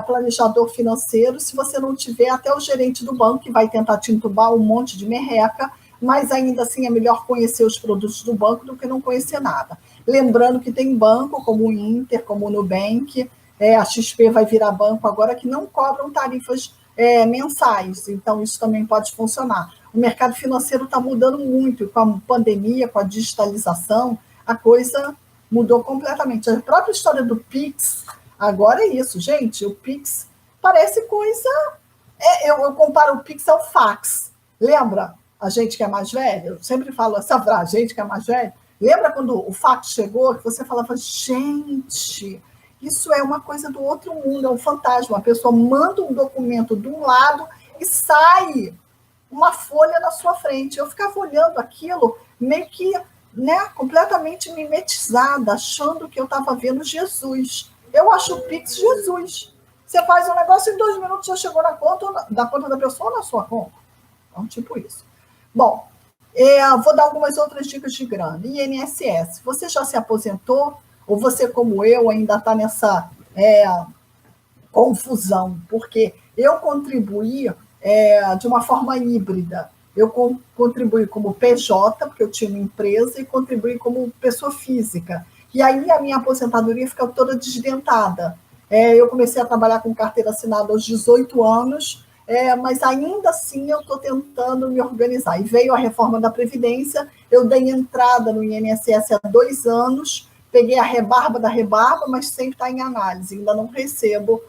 planejador financeiro, se você não tiver, até o gerente do banco, que vai tentar te entubar um monte de merreca, mas ainda assim é melhor conhecer os produtos do banco do que não conhecer nada. Lembrando que tem banco, como o Inter, como o Nubank, a XP vai virar banco agora, que não cobram tarifas mensais, então isso também pode funcionar. O mercado financeiro está mudando muito, com a pandemia, com a digitalização, a coisa mudou completamente. A própria história do Pix, agora é isso, gente, o Pix parece coisa... eu comparo o Pix ao fax, lembra? A gente que é mais velho, eu sempre falo essa frase, a gente que é mais velho, lembra quando o fax chegou, que você falava, gente... Isso é uma coisa do outro mundo, é um fantasma. A pessoa manda um documento de um lado e sai uma folha na sua frente. Eu ficava olhando aquilo meio que completamente mimetizada, achando que eu estava vendo Jesus. Eu acho o Pix Jesus. Você faz um negócio e em 2 minutos já chegou na conta da pessoa ou na sua conta. Então, tipo isso. Bom, vou dar algumas outras dicas de grana. INSS, você já se aposentou? Ou você, como eu, ainda está nessa confusão? Porque eu contribuí de uma forma híbrida. Eu contribuí como PJ, porque eu tinha uma empresa, e contribuí como pessoa física. E aí a minha aposentadoria fica toda desdentada. Eu comecei a trabalhar com carteira assinada aos 18 anos, mas ainda assim eu estou tentando me organizar. E veio a reforma da Previdência, eu dei entrada no INSS há 2 anos, peguei a rebarba da rebarba, mas sempre está em análise, ainda não recebo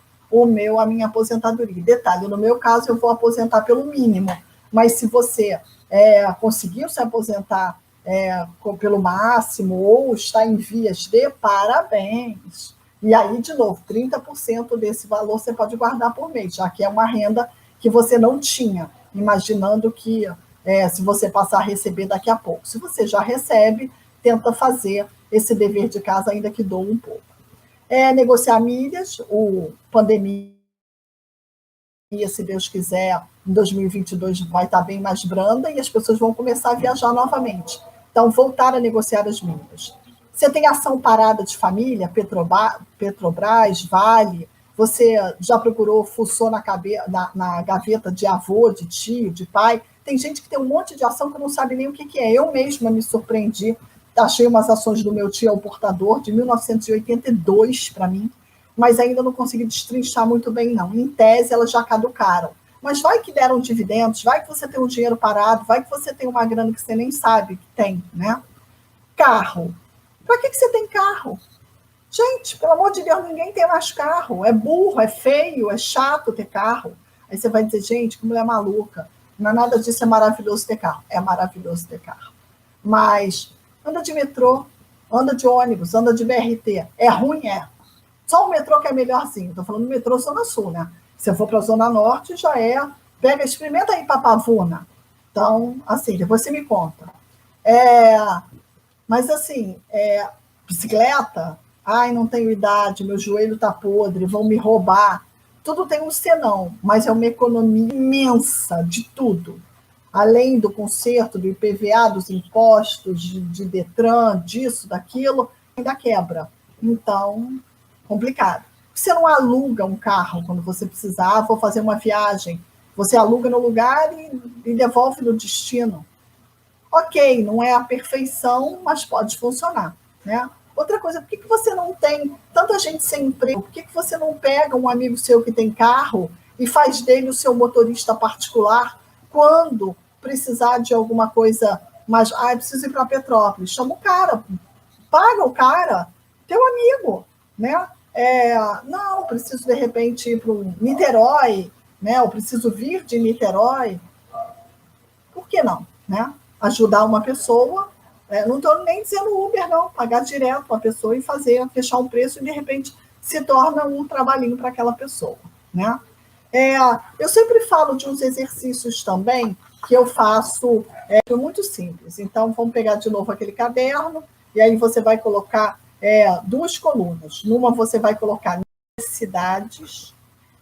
a minha aposentadoria. Detalhe, no meu caso, eu vou aposentar pelo mínimo, mas se você conseguiu se aposentar pelo máximo ou está em vias de, parabéns. E aí, de novo, 30% desse valor você pode guardar por mês, já que é uma renda que você não tinha, imaginando que se você passar a receber daqui a pouco. Se você já recebe, tenta fazer esse dever de casa, ainda que doa um pouco. Negociar milhas, pandemia, se Deus quiser, em 2022 vai estar bem mais branda e as pessoas vão começar a viajar novamente. Então, voltar a negociar as milhas. Você tem ação parada de família, Petrobras, Vale, você já procurou, fuçou na gaveta de avô, de tio, de pai? Tem gente que tem um monte de ação que não sabe nem o que é. Eu mesma me surpreendi. Achei umas ações do meu tio, o portador, de 1982 para mim, mas ainda não consegui destrinchar muito bem, não. Em tese, elas já caducaram. Mas vai que deram dividendos, vai que você tem um dinheiro parado, vai que você tem uma grana que você nem sabe que tem, né? Carro. Para que você tem carro? Gente, pelo amor de Deus, ninguém tem mais carro. É burro, é feio, é chato ter carro. Aí você vai dizer, gente, que mulher maluca. Não é nada disso, é maravilhoso ter carro. É maravilhoso ter carro. Mas... anda de metrô, anda de ônibus, anda de BRT. É ruim? É. Só o metrô que é melhorzinho. Estou falando do metrô Zona Sul, né? Se eu for para a Zona Norte, já experimenta aí para Pavuna. Então, assim, depois você me conta. Mas, assim, bicicleta, ai, não tenho idade, meu joelho está podre, vão me roubar. Tudo tem um senão, mas é uma economia imensa de tudo. Além do conserto, do IPVA, dos impostos, de Detran, disso, daquilo, ainda quebra. Então, complicado. Você não aluga um carro quando você precisar, vou fazer uma viagem. Você aluga no lugar e devolve no destino. Ok, não é a perfeição, mas pode funcionar, né? Outra coisa, por que você não tem tanta gente sem emprego? Por que você não pega um amigo seu que tem carro e faz dele o seu motorista particular quando precisar de alguma coisa mais... Ah, eu preciso ir para Petrópolis. Chama o cara, paga o cara, teu amigo, né? Não, preciso de repente ir para o Niterói, né? Eu preciso vir de Niterói. Por que não, né? Ajudar uma pessoa, não estou nem dizendo Uber, não, pagar direto uma pessoa e fechar um preço e de repente se torna um trabalhinho para aquela pessoa, né? Eu sempre falo de uns exercícios também que eu faço muito simples. Então, vamos pegar de novo aquele caderno e aí você vai colocar duas colunas. Numa você vai colocar necessidades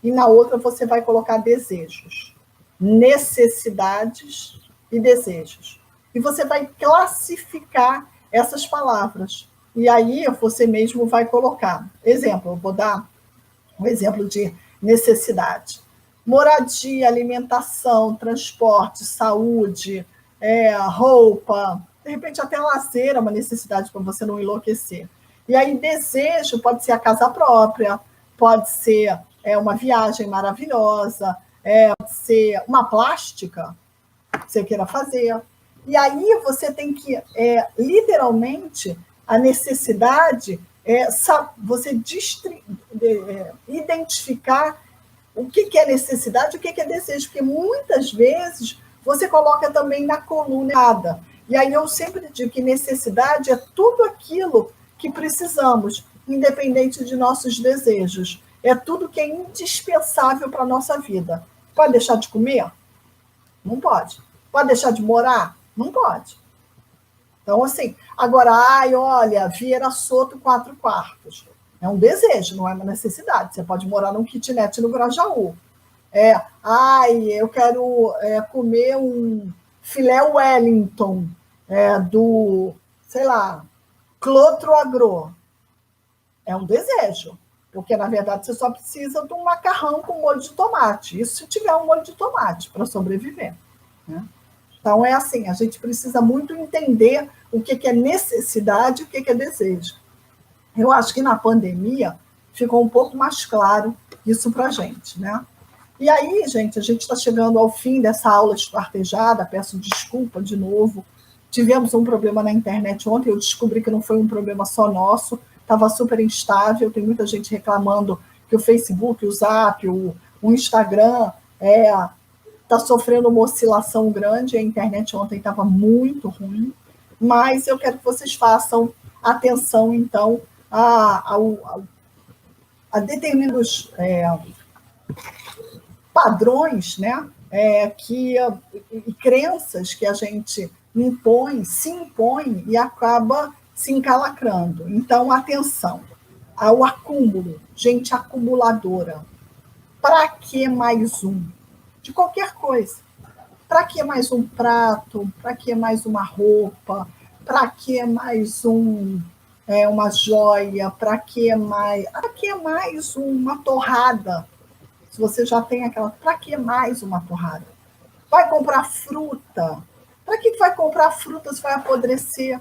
e na outra você vai colocar desejos. Necessidades e desejos. E você vai classificar essas palavras. E aí você mesmo vai colocar. Exemplo, eu vou dar um exemplo de necessidade. Moradia, alimentação, transporte, saúde, roupa, de repente até lazer é uma necessidade para você não enlouquecer. E aí desejo pode ser a casa própria, pode ser uma viagem maravilhosa, pode ser uma plástica que você queira fazer. E aí você tem que, literalmente, a necessidade você identificar o que é necessidade e o que é desejo, porque muitas vezes você coloca também na coluna errada. E aí eu sempre digo que necessidade é tudo aquilo que precisamos, independente de nossos desejos. É tudo que é indispensável para a nossa vida. Pode deixar de comer? Não pode. Pode deixar de morar? Não pode. Então, assim, agora, olha, Vieira Soto, 4 quartos. É um desejo, não é uma necessidade. Você pode morar num kitnet no Grajaú. Eu quero comer um filé Wellington do, sei lá, Clotro Agro. É um desejo, porque, na verdade, você só precisa de um macarrão com molho de tomate. Isso se tiver um molho de tomate para sobreviver, né? Então, é assim, a gente precisa muito entender o que é necessidade e o que é desejo. Eu acho que na pandemia ficou um pouco mais claro isso para a gente, né? E aí, gente, a gente está chegando ao fim dessa aula esquartejada, peço desculpa de novo. Tivemos um problema na internet ontem, eu descobri que não foi um problema só nosso, estava super instável, tem muita gente reclamando que o Facebook, o Zap, o Instagram está sofrendo uma oscilação grande, a internet ontem estava muito ruim, mas eu quero que vocês façam atenção, então, a determinados padrões, né, e crenças que a gente se impõe e acaba se encalacrando. Então, atenção ao acúmulo, gente acumuladora. Para que mais um? De qualquer coisa. Para que mais um prato? Para que mais uma roupa? Para que mais uma joia? Para que mais uma torrada? Se você já tem aquela, para que mais uma torrada? Vai comprar fruta? Para que vai comprar fruta se vai apodrecer?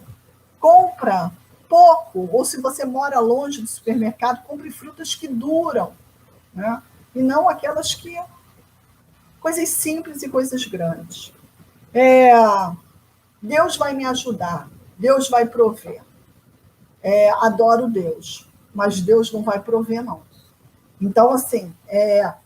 Compra pouco, ou se você mora longe do supermercado, compre frutas que duram, né? E não aquelas que... Coisas simples e coisas grandes. Deus vai me ajudar, Deus vai prover. Adoro Deus, mas Deus não vai prover, não. Então, assim,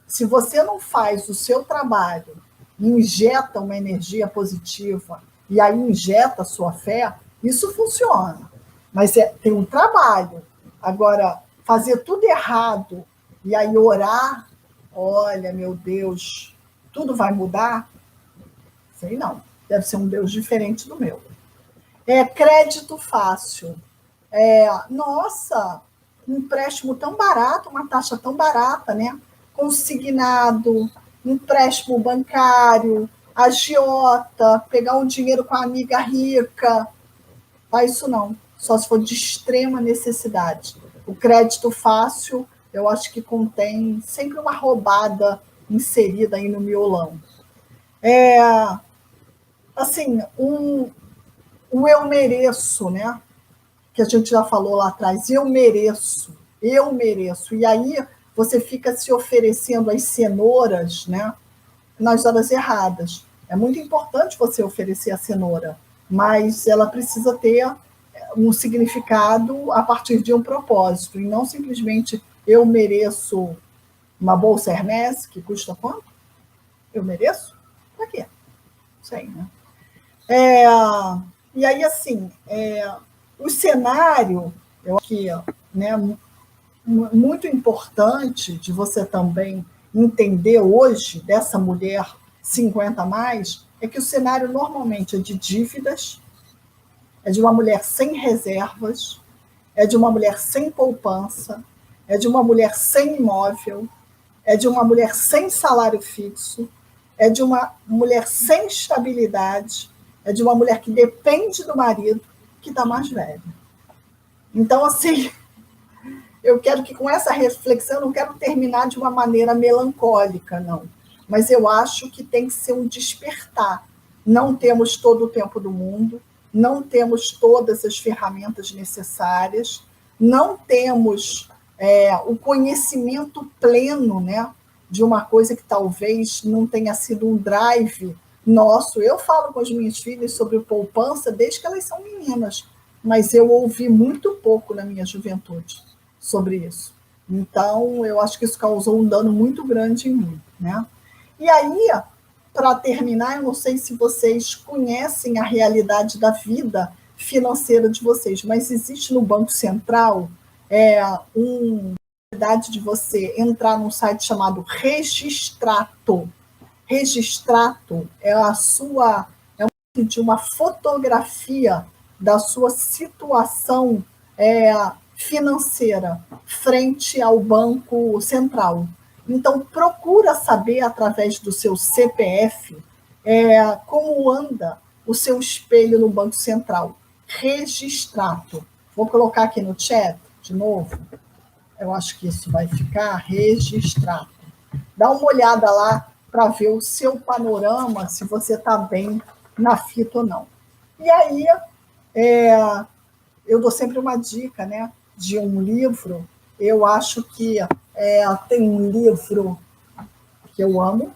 se você não faz o seu trabalho, injeta uma energia positiva e aí injeta a sua fé, isso funciona. Mas tem um trabalho. Agora, fazer tudo errado e aí orar, olha, meu Deus, tudo vai mudar? Sei não. Deve ser um Deus diferente do meu. Crédito fácil. Nossa, um empréstimo tão barato, uma taxa tão barata, né? Consignado, empréstimo bancário, agiota, pegar um dinheiro com a amiga rica. Faz isso não, só se for de extrema necessidade. O crédito fácil, eu acho que contém sempre uma roubada inserida aí no miolão. Assim, um eu mereço, né? Que a gente já falou lá atrás, eu mereço. E aí você fica se oferecendo as cenouras, né, nas horas erradas. É muito importante você oferecer a cenoura, mas ela precisa ter um significado a partir de um propósito, e não simplesmente eu mereço uma bolsa Hermès que custa quanto? Eu mereço? Para quê? Sei, né? E aí, assim, o cenário, eu acho que, né, muito importante de você também entender hoje, dessa mulher 50 a mais, é que o cenário normalmente é de dívidas, é de uma mulher sem reservas, é de uma mulher sem poupança, é de uma mulher sem imóvel, é de uma mulher sem salário fixo, é de uma mulher sem estabilidade, é de uma mulher que depende do marido, que está mais velha. Então, assim, eu quero que com essa reflexão, eu não quero terminar de uma maneira melancólica, não. Mas eu acho que tem que ser um despertar. Não temos todo o tempo do mundo, não temos todas as ferramentas necessárias, não temos o conhecimento pleno, né, de uma coisa que talvez não tenha sido um drive nosso. Eu falo com as minhas filhas sobre poupança desde que elas são meninas, mas eu ouvi muito pouco na minha juventude sobre isso. Então, eu acho que isso causou um dano muito grande em mim, né? E aí, para terminar, eu não sei se vocês conhecem a realidade da vida financeira de vocês, mas existe no Banco Central uma possibilidade de você entrar num site chamado Registrato. Registrato é de uma fotografia da sua situação financeira frente ao Banco Central. Então, procura saber, através do seu CPF, como anda o seu espelho no Banco Central. Registrato. Vou colocar aqui no chat, de novo. Eu acho que isso vai ficar registrado. Dá uma olhada lá para ver o seu panorama, se você está bem na fita ou não. E aí, eu dou sempre uma dica, né, de um livro. Eu acho que tem um livro que eu amo,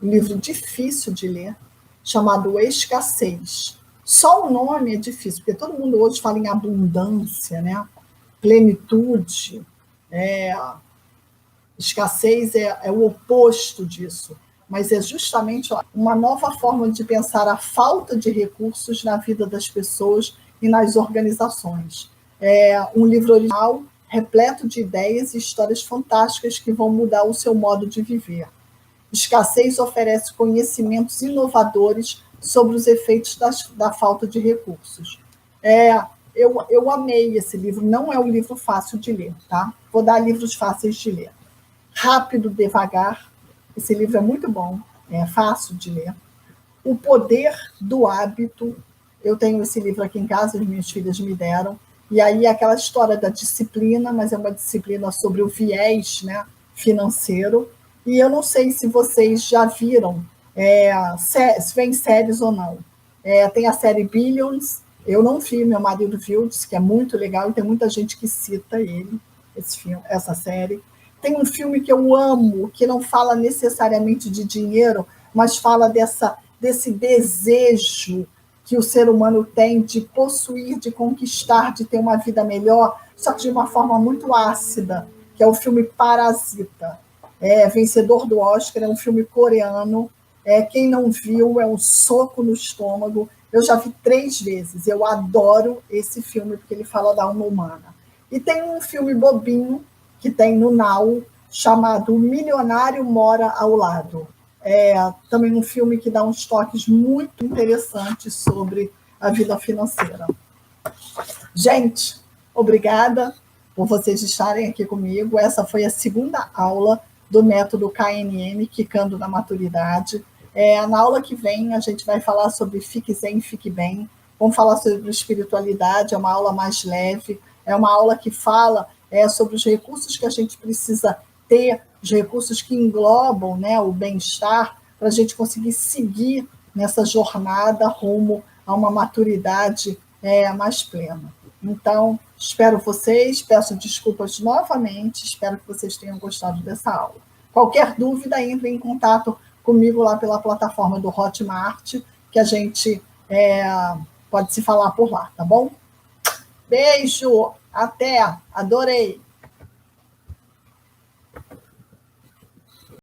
um livro difícil de ler, chamado Escassez. Só o nome é difícil, porque todo mundo hoje fala em abundância, né? Plenitude. Escassez é o oposto disso, mas é justamente uma nova forma de pensar a falta de recursos na vida das pessoas e nas organizações. É um livro original, repleto de ideias e histórias fantásticas que vão mudar o seu modo de viver. Escassez oferece conhecimentos inovadores sobre os efeitos da falta de recursos. Eu amei esse livro, não é um livro fácil de ler, tá? Vou dar livros fáceis de ler. Rápido, Devagar, esse livro é muito bom, é fácil de ler. O Poder do Hábito, eu tenho esse livro aqui em casa, as minhas filhas me deram, e aí aquela história da disciplina, mas é uma disciplina sobre o viés, né, financeiro, e eu não sei se vocês já viram, se vem séries ou não. Tem a série Billions, eu não vi, meu marido viu, disse que é muito legal, e tem muita gente que cita ele, essa série. Tem um filme que eu amo, que não fala necessariamente de dinheiro, mas fala desse desejo que o ser humano tem de possuir, de conquistar, de ter uma vida melhor, só que de uma forma muito ácida, que é o filme Parasita. Vencedor do Oscar, é um filme coreano. Quem não viu, é um soco no estômago. Eu já vi 3 vezes. Eu adoro esse filme, porque ele fala da alma humana. E tem um filme bobinho, que tem no Now, chamado O Milionário Mora ao Lado. Também um filme que dá uns toques muito interessantes sobre a vida financeira. Gente, obrigada por vocês estarem aqui comigo. Essa foi a segunda aula do método KNN, Quicando na Maturidade. Na aula que vem, a gente vai falar sobre Fique Zen, Fique Bem. Vamos falar sobre espiritualidade, é uma aula mais leve. É uma aula que fala sobre os recursos que a gente precisa ter, os recursos que englobam, né, o bem-estar, para a gente conseguir seguir nessa jornada rumo a uma maturidade mais plena. Então, espero vocês, peço desculpas novamente, espero que vocês tenham gostado dessa aula. Qualquer dúvida, entre em contato comigo lá pela plataforma do Hotmart, que a gente pode se falar por lá, tá bom? Beijo, até, adorei!